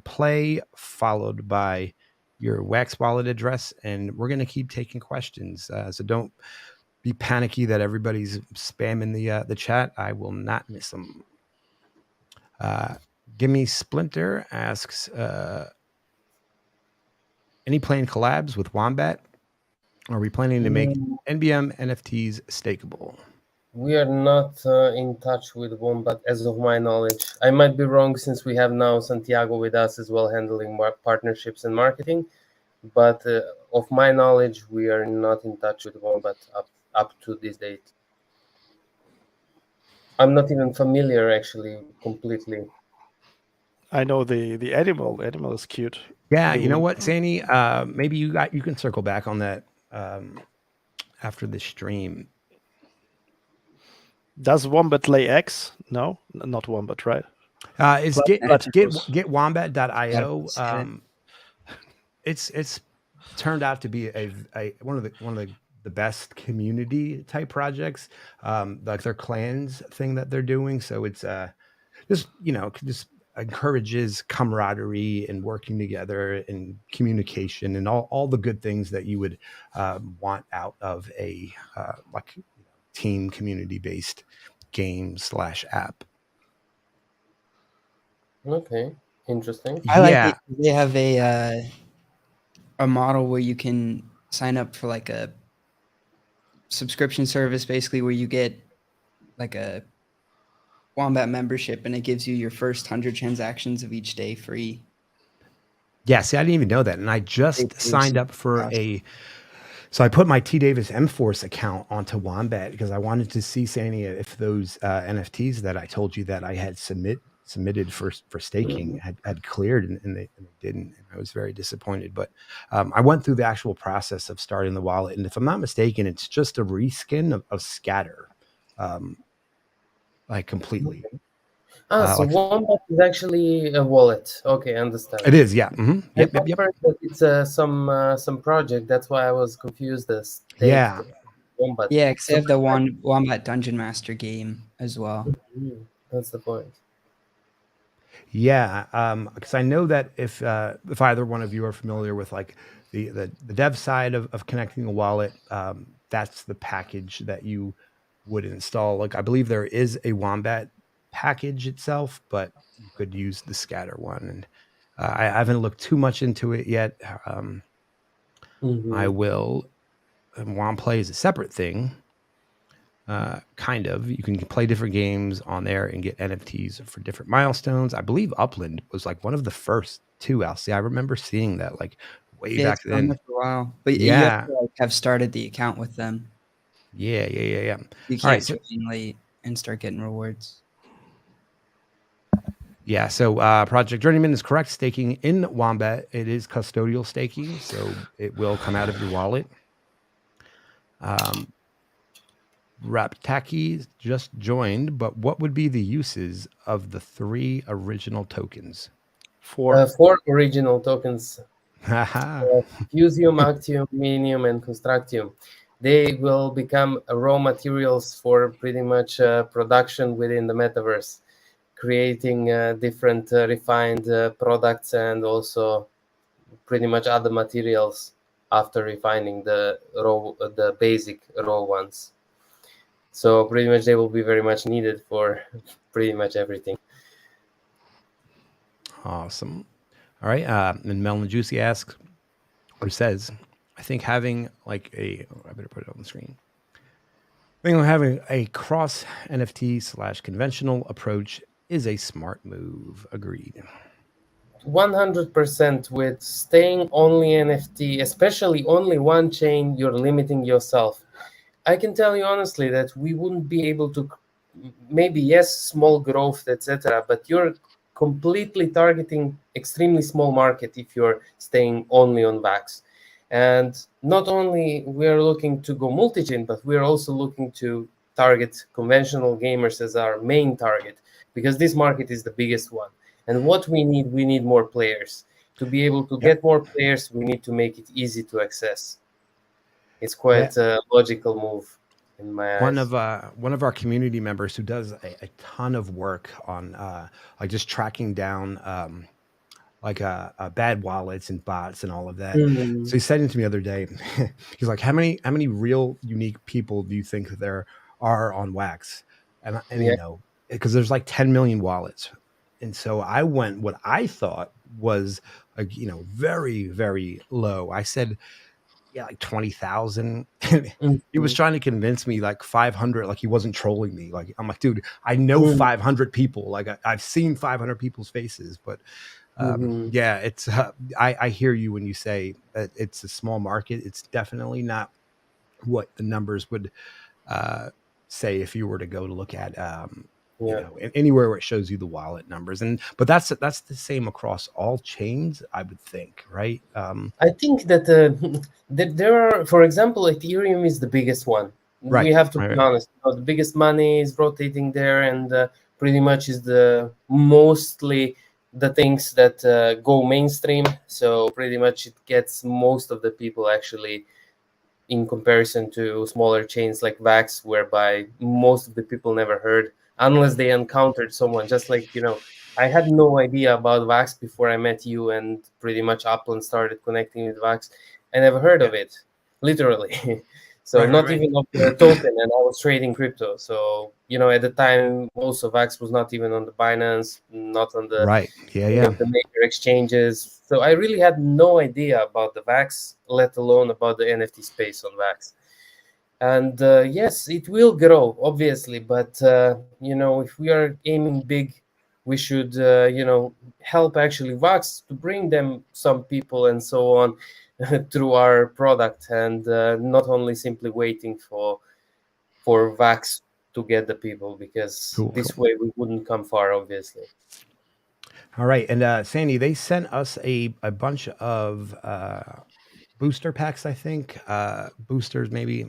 !play followed by your Wax wallet address, and we're going to keep taking questions. So don't be panicky that everybody's spamming the chat. I will not miss them. Gimme Splinter asks, any planned collabs with Wombat? Are we planning to make NBM NFTs stakeable? We are not in touch with Wombat as of my knowledge. I might be wrong since we have now Santiago with us as well, handling partnerships and marketing. But of my knowledge, we are not in touch with Wombat up to this date. I'm not even familiar, actually, completely. I know the animal. Animal is cute. Yeah, you know what, Sandy? Maybe you can circle back on that after the stream. Does Wombat lay eggs? No, not Wombat, right? It's Platypus. getwombat.io. It's turned out to be one of the best community type projects, like their clans thing that they're doing. So it's just encourages camaraderie and working together and communication and all the good things that you would want out of a team community based game / app. Okay, interesting. I like it. They have a model where you can sign up for like a subscription service, basically, where you get like a Wombat membership, and it gives you your first 100 transactions of each day free. Yeah, see, I didn't even know that, and I just signed up for So I put my T Davis M-Force account onto Wombat because I wanted to see, Sandy, if those NFTs that I told you that I had submitted for staking had cleared, and they didn't. And I was very disappointed. But I went through the actual process of starting the wallet, and if I'm not mistaken, it's just a reskin of Scatter, like completely. So Wombat is actually a wallet. Okay, I understand. It is, yeah. Mm-hmm. Yep. That it's some project. That's why I was confused. Yeah. Wombat. Yeah, because they have the Wombat Dungeon Master game as well. That's the point. Yeah, because I know that if either one of you are familiar with like the dev side of connecting a wallet, that's the package that you would install. Like I believe there is a Wombat package itself, but you could use the Scatter one. And I haven't looked too much into it yet. I will. Womplay is a separate thing. Kind of. You can play different games on there and get NFTs for different milestones. I believe Upland was like one of the first two. I remember seeing that like way back then. For a while, but you have to have started the account with them. Yeah. You can't join late and start getting rewards. Yeah, so Project Journeyman is correct. Staking in Wombat, it is custodial staking, so it will come out of your wallet. Raptaki just joined, but what would be the uses of the 3 original tokens? 4 original tokens. Fusium, Actium, Minium, and Constructium. They will become raw materials for pretty much production within the metaverse, creating different refined products and also pretty much other materials after refining the basic raw ones. So pretty much they will be very much needed for pretty much everything. Awesome. All right. And Melon Juicy asks or says, I think having like I better put it on the screen. I think having a cross NFT / conventional approach is a smart move. Agreed. 100% with staying only NFT, especially only one chain, you're limiting yourself. I can tell you honestly that we wouldn't be able to, maybe yes, small growth, etc., but you're completely targeting extremely small market if you're staying only on VAX. And not only we're looking to go multi-chain, but we're also looking to target conventional gamers as our main target, because this market is the biggest one. And what we need more players. To be able to get more players, we need to make it easy to access. It's quite a logical move in my eyes. One of our community members who does a ton of work on like just tracking down like bad wallets and bots and all of that. Mhm. So he said to me the other day, he's like, how many real unique people do you think there are on Wax? And Yeah. you know, because there's like 10 million wallets. And so I went what I thought was very, very low. I said, yeah, like 20,000. He was Mhm. trying to convince me like 500, like he wasn't trolling me. Like, I'm like, dude, I know Mhm. 500 people. Like I've seen 500 people's faces, but Mhm. yeah, it's I hear you when you say that it's a small market. It's definitely not what the numbers would say if you were to go to look at Yeah. anywhere where it shows you the wallet numbers. But that's the same across all chains, I would think, right? I think that that there are, for example, Ethereum is the biggest one. Right, We have to be right. honest. The biggest money is rotating there, and pretty much is the mostly the things that go mainstream. So pretty much it gets most of the people actually, in comparison to smaller chains like Vax, whereby most of the people never heard unless they encountered someone. Just like, I had no idea about Vax before I met you, and pretty much Upland started connecting with Vax. I never heard of it, literally. So not Right. even of the token, and I was trading crypto. So, at the time, also Vax was not even on the Binance, not on the Right. Yeah, any yeah. of the major exchanges. So I really had no idea about the VAX, let alone about the NFT space on VAX. And yes, it will grow, obviously, but if we are aiming big, we should help actually VAX to bring them some people and so on through our product, and not only simply waiting for VAX to get the people, because Cool. this way we wouldn't come far, obviously. All right. And Sandy, they sent us a bunch of booster packs, I think. Boosters, maybe.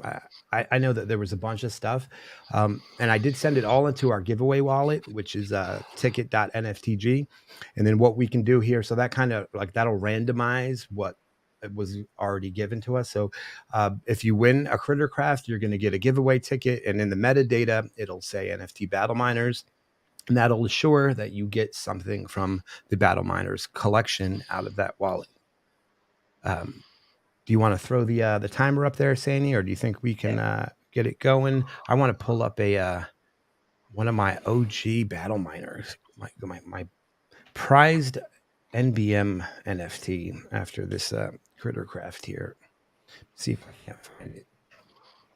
I know that there was a bunch of stuff. And I did send it all into our giveaway wallet, which is ticket.nftg. And then what we can do here, so that kind of like that'll randomize what was already given to us. So if you win a Crittercraft, you're going to get a giveaway ticket. And in the metadata, it'll say NFT Battleminers. And that'll assure that you get something from the Battleminers collection out of that wallet. Do you want to throw the timer up there, Sandy, or do you think we can get it going? I want to pull up a one of my OG Battleminers, my prized NBM NFT after this Crittercraft here. See if I can't find it.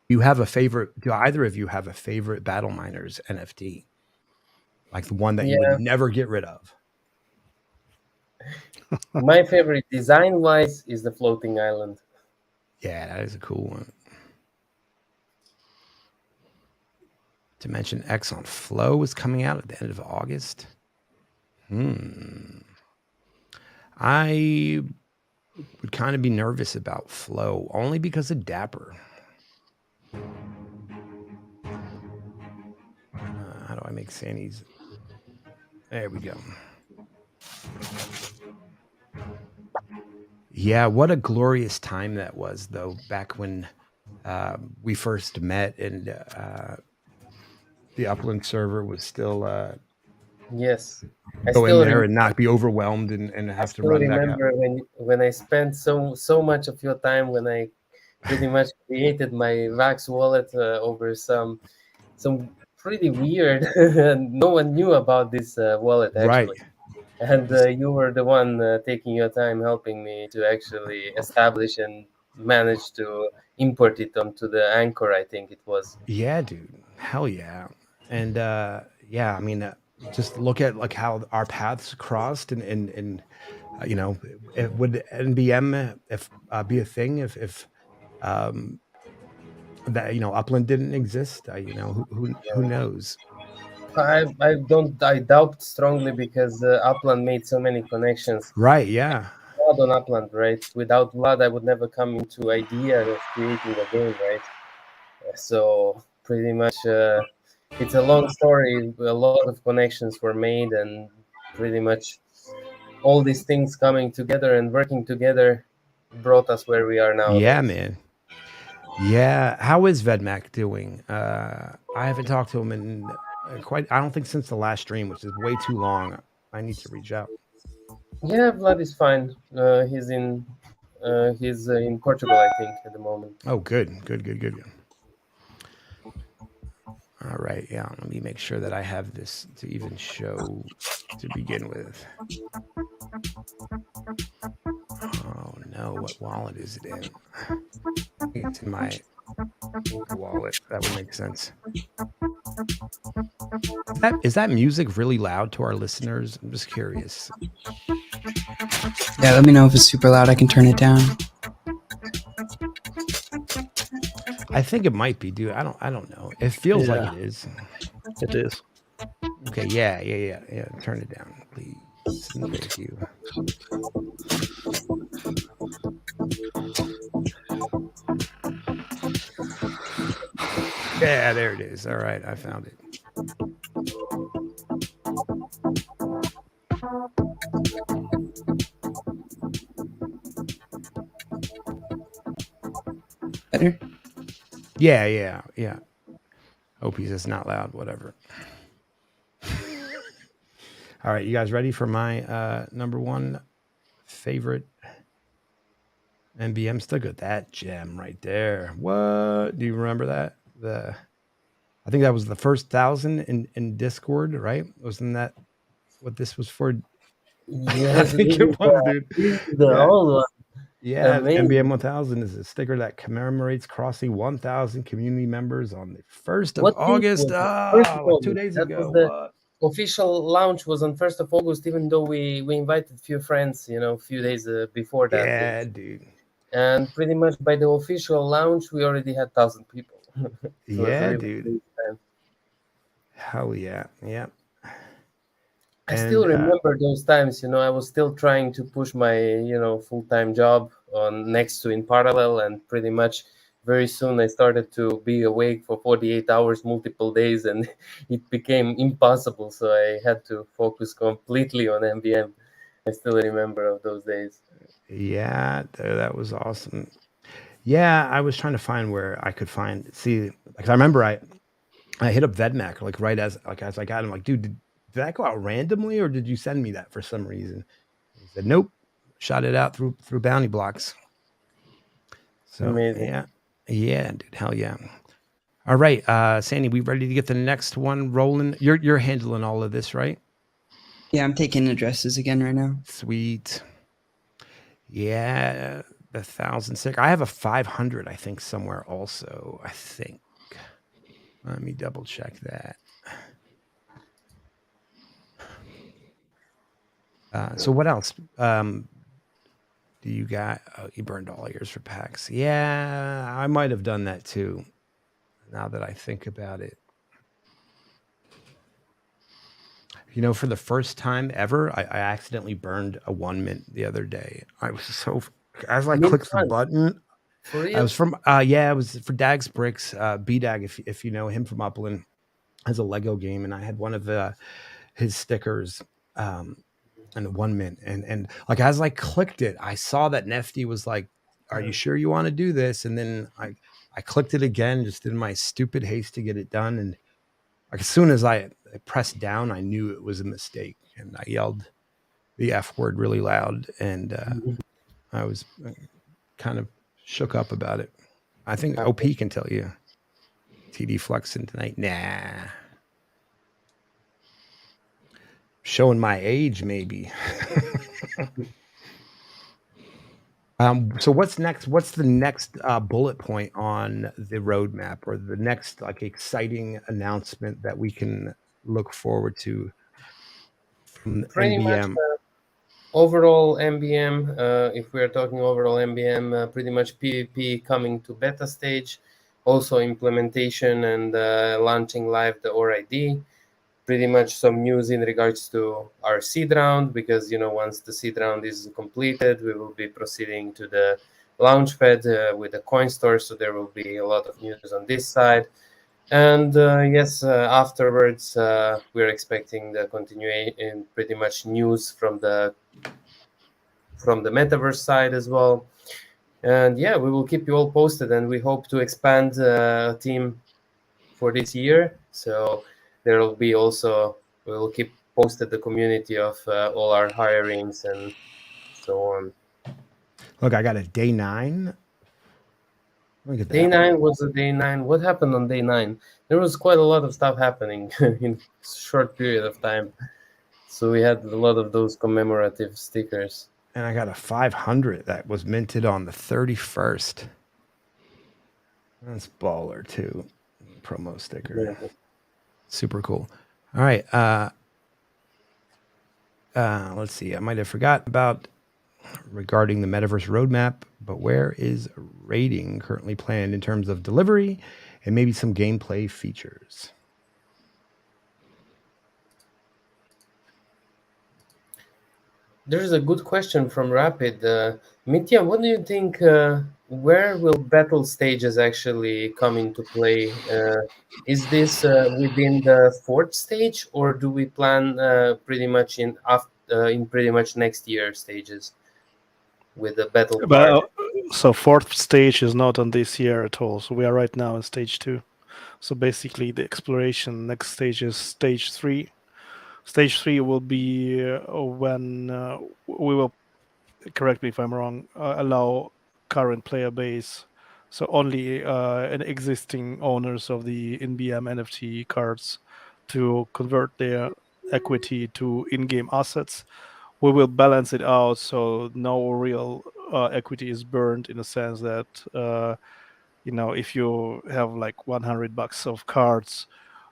You have a favorite? Do either of you have a favorite Battleminers NFT? Like the one that you would never get rid of? My favorite design-wise is the floating island. Yeah, that is a cool one. Dimension X on Flow is coming out at the end of August. I would kind of be nervous about Flow only because of Dapper. How do I make Sandy's? There we go. Yeah, what a glorious time that was, though, back when we first met and the Upland server was still Yes, I go in still there and not be overwhelmed and I have to still run back out. remember when I spent so much of your time, when I pretty much created my Vax wallet over some some pretty weird. No one knew about this wallet Right. actually, and you were the one taking your time helping me to actually establish and manage to import it onto the Anchor. I think it was. Yeah, dude. Hell yeah. And yeah, I mean, just look at like how our paths crossed, and you know, would NBM if be a thing if um that Upland didn't exist? You know, who knows? I doubt strongly because Upland made so many connections. Right? Yeah. Vlad on Upland, right? Without Vlad, I would never come into idea of creating a game, right? So pretty much, it's a long story. A lot of connections were made, and pretty much all these things coming together and working together brought us where we are Yeah, nowadays. man. Yeah. How is Vedmak doing? I haven't talked to him in I don't think since the last stream, which is way too long. I need to reach out. Yeah, Vlad is fine. He's in Portugal, I think, at the moment. Oh, good. Good, good, good, good. All right. Yeah. Let me make sure that I have this to even show to begin with. Oh, no. What wallet is it in? I think it's in my wallet. That would make sense. Is that music really loud to our listeners? I'm just curious. Yeah, let me know if it's super loud. I can turn it down. I think it might be, dude. I don't know. It feels like it is. It is. Okay. Yeah. Turn it down, please. Thank you. Yeah, there it is. All right, I found it. Better? Yeah. Hope he's just not loud. Whatever. All right, you guys ready for my number one favorite NBM sticker? That gem right there. What? Do you remember that? I think that was the first 1,000 in Discord, right? Wasn't that what this was for? I Yes, think it was, dude. this is the Yeah. old one. Yeah, Amazing. NBM 1000 is a sticker that commemorates crossing 1,000 community members on the 1st of What date August. was it? 1st of Like August. 2 days That ago. was the What? official launch was on 1st of August, even though we invited few friends, a few days before that. Yeah, dude. And pretty much by the official launch, we already had 1,000 people. It was Yeah, really dude. great time. Hell yeah. Yeah. I still And remember those times. I was still trying to push my full-time job on next to in parallel, and pretty much very soon I started to be awake for 48 hours multiple days, and it became impossible, so I had to focus completely on MVM. I still remember of those days. yeah, that was awesome. Yeah, I was trying to find where I could see, like I remember I hit up Vedmac like right as I got him, like, dude, did that go out randomly or did you send me that for some reason? He said, nope, shot it out through bounty blocks. So Amazing. yeah, dude, hell yeah. All right, Sandy, we ready to get the next one rolling? You're handling all of this, right? Yeah, I'm taking addresses again right now. Sweet. Yeah, the 1,006. I have a 500, I think, somewhere also. I think. Let me double check that. So what else? Do you got? Oh, you burned all yours for packs. Yeah, I might have done that too. Now that I think about it, for the first time ever, I accidentally burned a 1 mint the other day. I was so as I Mint clicked the one? button. For I real? was from it was for Dag's Bricks, B-Dag, if you know him from Upland, has a Lego game, and I had one of his stickers and 1 mint, and like as I clicked it, I saw that Nefty was like, "Are you sure you want to do this?" And then I clicked it again, just in my stupid haste to get it done, and like as soon as I pressed down, I knew it was a mistake, and I yelled the F word really loud, and I was kind of shook up about it. I think OP can tell you. TD flexing tonight? Nah. Showing my age, maybe. So what's next? What's the next bullet point on the roadmap, or the next like exciting announcement that we can look forward to from Pretty much NBM? overall MBM, if we are talking overall MBM, pretty much PvP coming to beta stage, also implementation and launching live the ORID. Pretty much some news in regards to our seed round, because once the seed round is completed, we will be proceeding to the launchpad with the coin store, so there will be a lot of news on this side. And yes, afterwards we're expecting the continuation, pretty much news from the metaverse side as well. And yeah, we will keep you all posted, and we hope to expand team for this year. So there will be also, we will keep posted the community of all our hirings and so on. Look, I got a day 9. Look at Day that. 9 was the day 9. What happened on day 9? There was quite a lot of stuff happening in a short period of time. So we had a lot of those commemorative stickers. And I got a 500 that was minted on the 31st. That's baller too. Promo sticker. Yeah. Super cool. All right. Let's see. I might have forgotten about regarding the metaverse roadmap, but where is rating currently planned in terms of delivery and maybe some gameplay features? There's a good question from Rapid. Mitya, what do you think? Where will battle stages actually come into play? Is this within the 4th stage, or do we plan pretty much in pretty much next year stages with the battle card? Well, so 4th stage is not on this year at all. So we are right now in stage 2. So basically, the exploration next stage is stage 3. Stage 3 will be when we will, correct me if I'm wrong, allow current player base, so only an existing owners of the NBM NFT cards, to convert their equity to in-game assets. We will balance it out so no real equity is burned, in a sense that if you have like $100 of cards,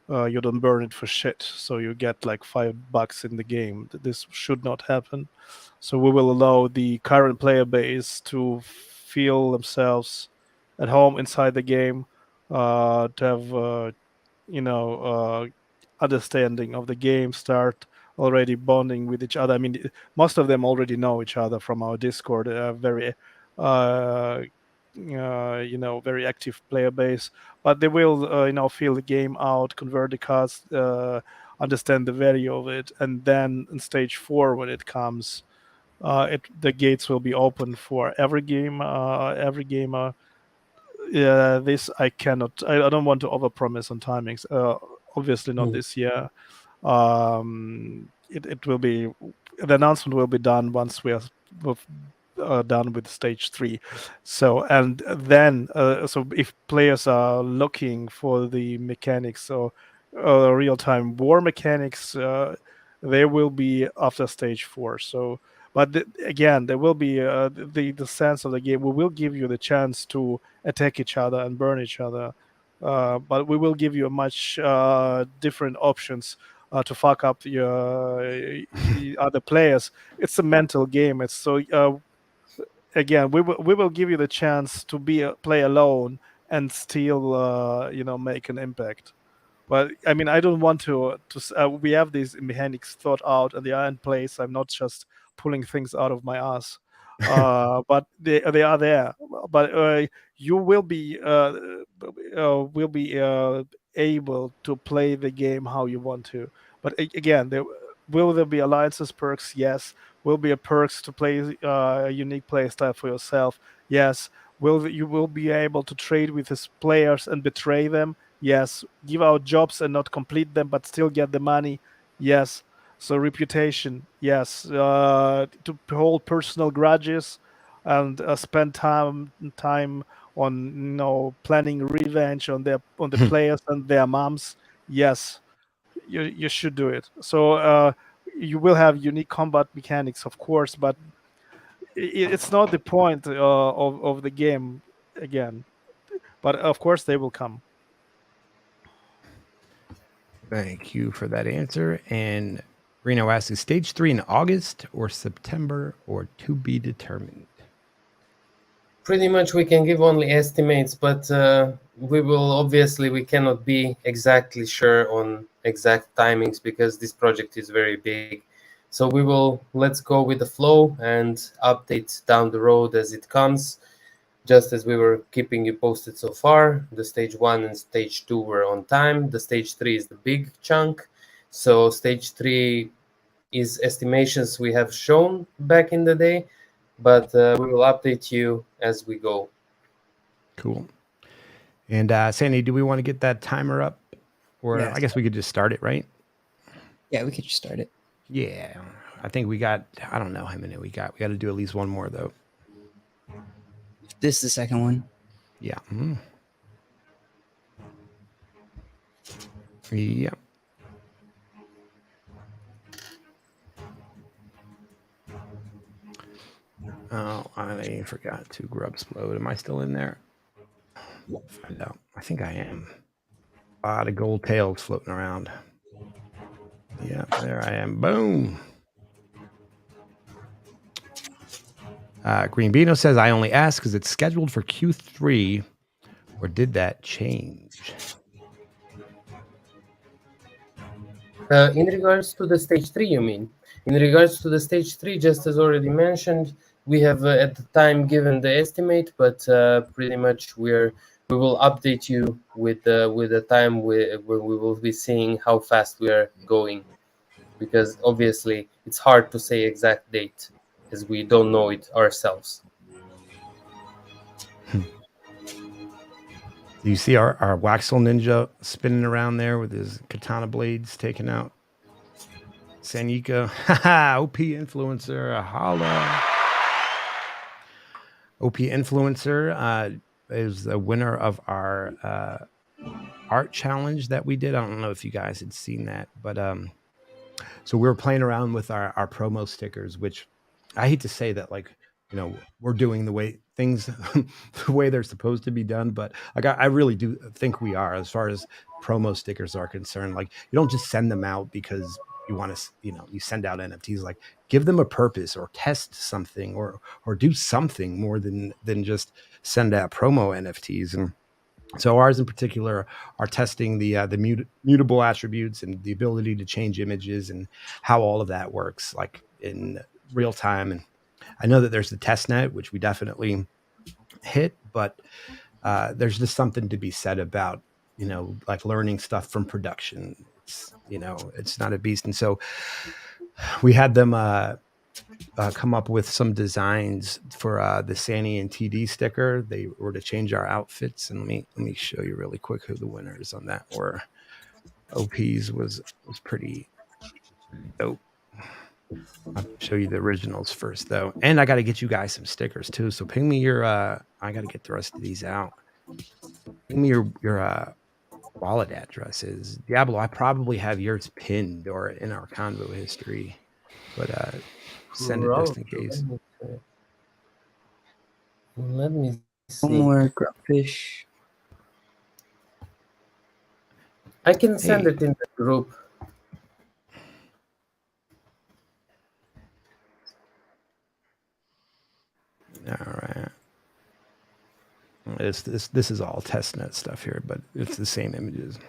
you don't burn it for shit, so you get like $5 in the game. This should not happen. So we will allow the current player base to feel themselves at home inside the game, to have understanding of the game, start already bonding with each other. I mean, most of them already know each other from our Discord. Very very active player base, but they will feel the game out, convert the cards, understand the value of it, and then in stage 4, when it comes, the gates will be open for every gamer. This I cannot. I don't want to overpromise on timings. Obviously not this year. It will be, the announcement will be done once we are done with stage 3. So, and then so if players are looking for the mechanics or real-time war mechanics, they will be after stage 4. So, but again, there will be the sense of the game. We will give you the chance to attack each other and burn each other, but we will give you a much different options to fuck up the other players. It's a mental game. It's so again, we will give you the chance to play alone and still make an impact. But I mean, I don't want to. We have these mechanics thought out and they are in place. I'm not just pulling things out of my ass, but they are there. But you will be able to play the game how you want to. But again, will there be alliances perks? Yes. Will be a perks to play a unique play style for yourself? Yes. You will be able to trade with his players and betray them? Yes. Give out jobs and not complete them, but still get the money? Yes. So reputation? Yes. To hold personal grudges and spend time planning revenge on the players and their moms, yes, you should do it. So you will have unique combat mechanics, of course, but it's not the point of the game again. But of course, they will come. Thank you for that answer. And Reno asks, is stage 3 in August or September or to be determined? Pretty much we can give only estimates, but we cannot be exactly sure on exact timings because this project is very big. So let's go with the flow and update down the road as it comes. Just as we were keeping you posted so far, the stage 1 and stage 2 were on time. The stage 3 is the big chunk. So stage 3 is estimations we have shown back in the day, but we will update you as we go. Cool. And Sandy, do we want to get that timer up? Or Yes. I guess we could just start it, right? Yeah, we could just start it. Yeah. I think we got, I don't know how many we got. We got to do at least one more, though. This is the second one. Yeah. Yeah. Oh, I forgot to grub explode. Am I still in there? We'll find out. I think I am. A lot of gold tails floating around. Yeah, there I am. Boom. Green Beano says, I only asked because it's scheduled for Q3, or did that change? In regards to the stage 3, you mean? In regards to the stage 3, just as already mentioned, we have at the time given the estimate, but pretty much we will update you with the time where we will be seeing how fast we are going, because obviously it's hard to say exact date as we don't know it ourselves. Do you see our Waxel Ninja spinning around there with his katana blades taking out Sanika? Haha, OP influencer, holla. OP influencer is the winner of our art challenge that we did. I don't know if you guys had seen that, but so we were playing around with our promo stickers, which I hate to say that, like, you know, we're doing the way things the way they're supposed to be done, but like I really do think we are as far as promo stickers are concerned. Like, you don't just send them out because you want to, you know, you send out NFTs. Like, give them a purpose or test something or do something more than just send out promo NFTs. And so ours in particular are testing the mutable attributes and the ability to change images and how all of that works, like in real time. And I know that there's the test net, which we definitely hit, but there's just something to be said about, you know, like learning stuff from production. It's, you know, it's not a beast. And so we had them come up with some designs for the Sandy and TD sticker. They were to change our outfits, and let me show you really quick who the winners on that were. OP's was pretty dope. I'll show you the originals first, though, and I got to get you guys some stickers too. So ping me your. I got to get the rest of these out. Ping me your wallet addresses. Diablo, I probably have yours pinned or in our convo history, but send it just in case. Let me see. One more grubfish. I can send it in the group. All right. This is all testnet stuff here, but it's the same images.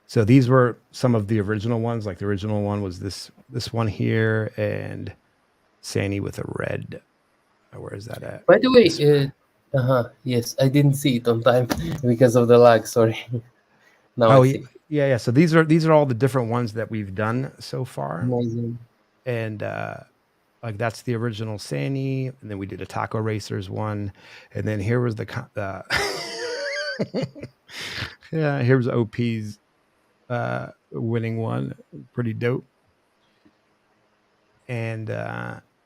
So these were some of the original ones. Like the original one was this one here, and Sandy with a red. Where is that at? By the way, yes, I didn't see it on time because of the lag. Sorry. Now I see. Yeah. So these are all the different ones that we've done so far. Amazing. And like that's the original Sandy, and then we did a Taco Racers one, and then here was the yeah, here's OP's winning one, pretty dope. And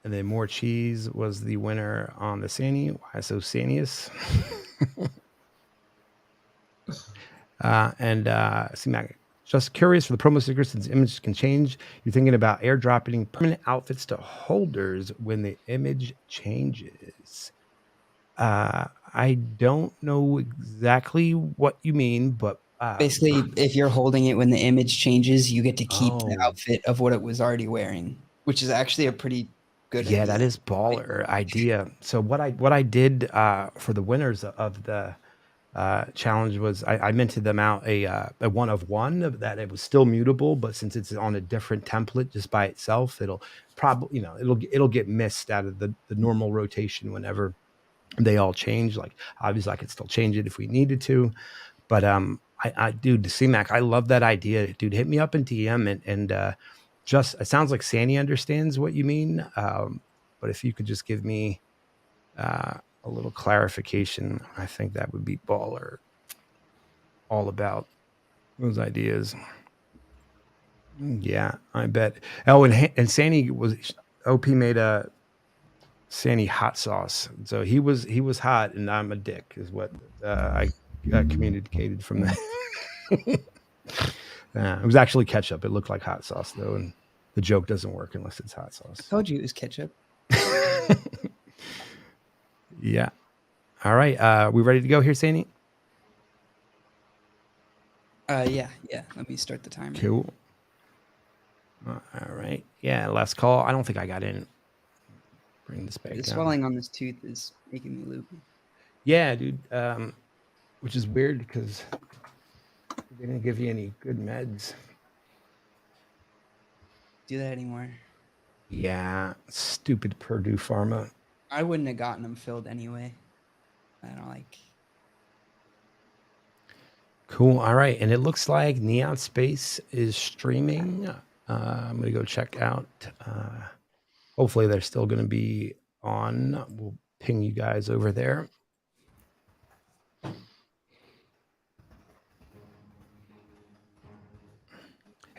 And then More Cheese was the winner on the Sani. Why so Sanius? C-Mac, just curious for the promo stickers, since images can change. You're thinking about airdropping permanent outfits to holders when the image changes. I don't know exactly what you mean, but Basically, if you're holding it when the image changes, you get to keep the Oh. outfit of what it was already wearing, which is actually a pretty good yeah, idea. that is baller idea. So what I did for the winners of the challenge was I minted them out a one of one that it was still mutable, but since it's on a different template just by itself, it'll probably it'll get missed out of the normal rotation whenever they all change. Like obviously I could still change it if we needed to, but I dude, C-Mac, I love that idea, dude. Hit me up in DM and just it sounds like Sandy understands what you mean, but if you could just give me a little clarification, I think that would be baller. All about those ideas. Yeah, I bet. Oh, and Sandy was OP made a Sandy hot sauce, so he was hot, and I'm a dick, is what I communicated from that. It was actually ketchup. It looked like hot sauce though, and the joke doesn't work unless it's hot sauce. I told you it was ketchup. Yeah. All right. We ready to go here, Sandy? Yeah. Let me start the timer. Cool. All right. Yeah. Last call. I don't think I got in. Bring this back The down. swelling on this tooth is making me loopy. Yeah, dude. Which is weird because they didn't give you any good meds. Do that anymore. Yeah. Stupid Purdue Pharma. I wouldn't have gotten them filled anyway. I don't like. Cool. All right. And it looks like Neon Space is streaming. I'm going to go check out. Hopefully they're still going to be on. We'll ping you guys over there.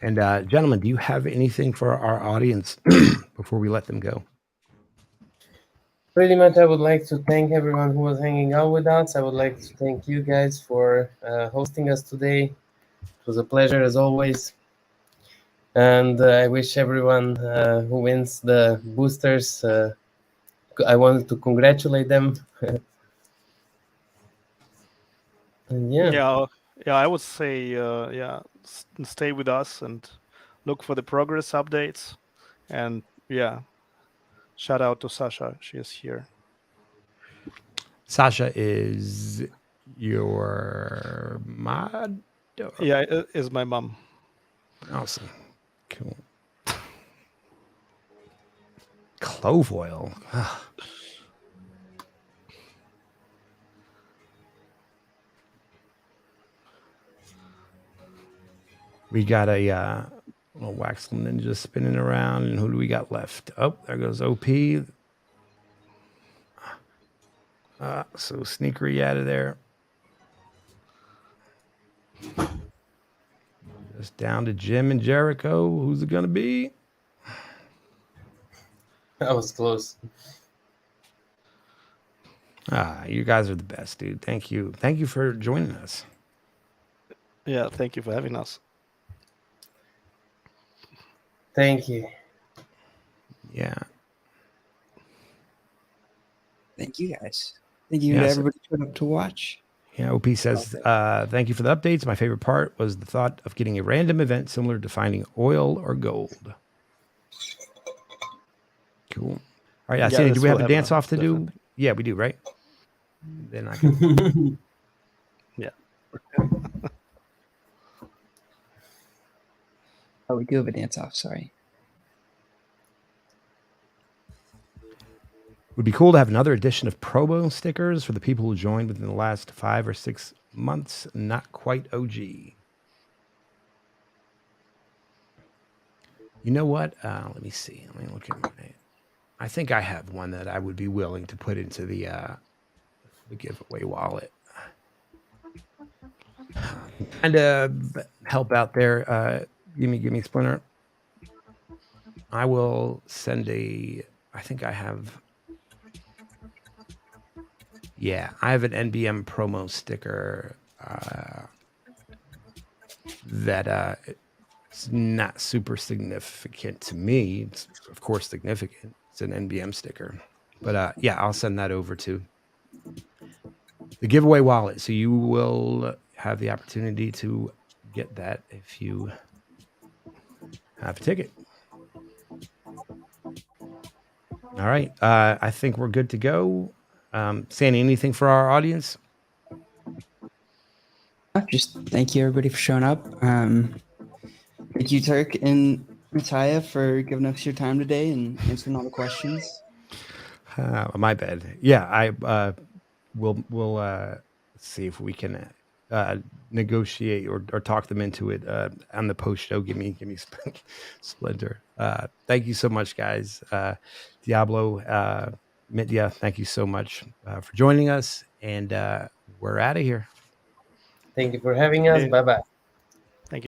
And gentlemen, do you have anything for our audience before we let them go? Pretty much, I would like to thank everyone who was hanging out with us. I would like to thank you guys for hosting us today. It was a pleasure as always. And I wish everyone who wins the boosters, I wanted to congratulate them. And Yeah, I would say stay with us and look for the progress updates. And yeah, shout out to Sasha. She is here. Sasha is your mod? Yeah, is my mom. Awesome. Cool. Clove oil. We got a little wax ninja spinning around, and who do we got left? Oh, there goes OP. So sneakery out of there. Just down to Jim and Jericho. Who's it gonna be? that was close. You guys are the best, dude. Thank you. Thank you for joining us. Yeah, thank you for having us. Thank you. Yeah. Thank you guys. Thank you Yeah, to so- everybody who showed up to watch. Yeah, OP says, thank you for the updates. My favorite part was the thought of getting a random event similar to finding oil or gold. Cool. All right, Yeah, Sandy, do this we have will a dance happen, off to do? definitely. Yeah, we do, right? Then I can. Yeah. Oh, we do have a dance off. Sorry. Would be cool to have another edition of promo stickers for the people who joined within the last 5 or 6 months. Not quite OG. You know what? Let me see. Let me look at my. I think I have one that I would be willing to put into the giveaway wallet. And help out there. Give me Splinter. I will send a I think I have. Yeah, I have an NBM promo sticker that it's not super significant to me. It's of course significant. It's an NBM sticker, but yeah, I'll send that over to the giveaway wallet, so you will have the opportunity to get that if you have a ticket. All right, I think we're good to go. Sandy, anything for our audience? Just thank you everybody for showing up. Thank you, Turk and Mattia, for giving us your time today and answering all the questions. My bad. Yeah, I we'll see if we can negotiate or talk them into it on the post show. Give me Splinter. Thank you so much, guys. Diablo, Mitya, thank you so much for joining us, and we're out of here. Thank you for having us. Okay. Bye bye.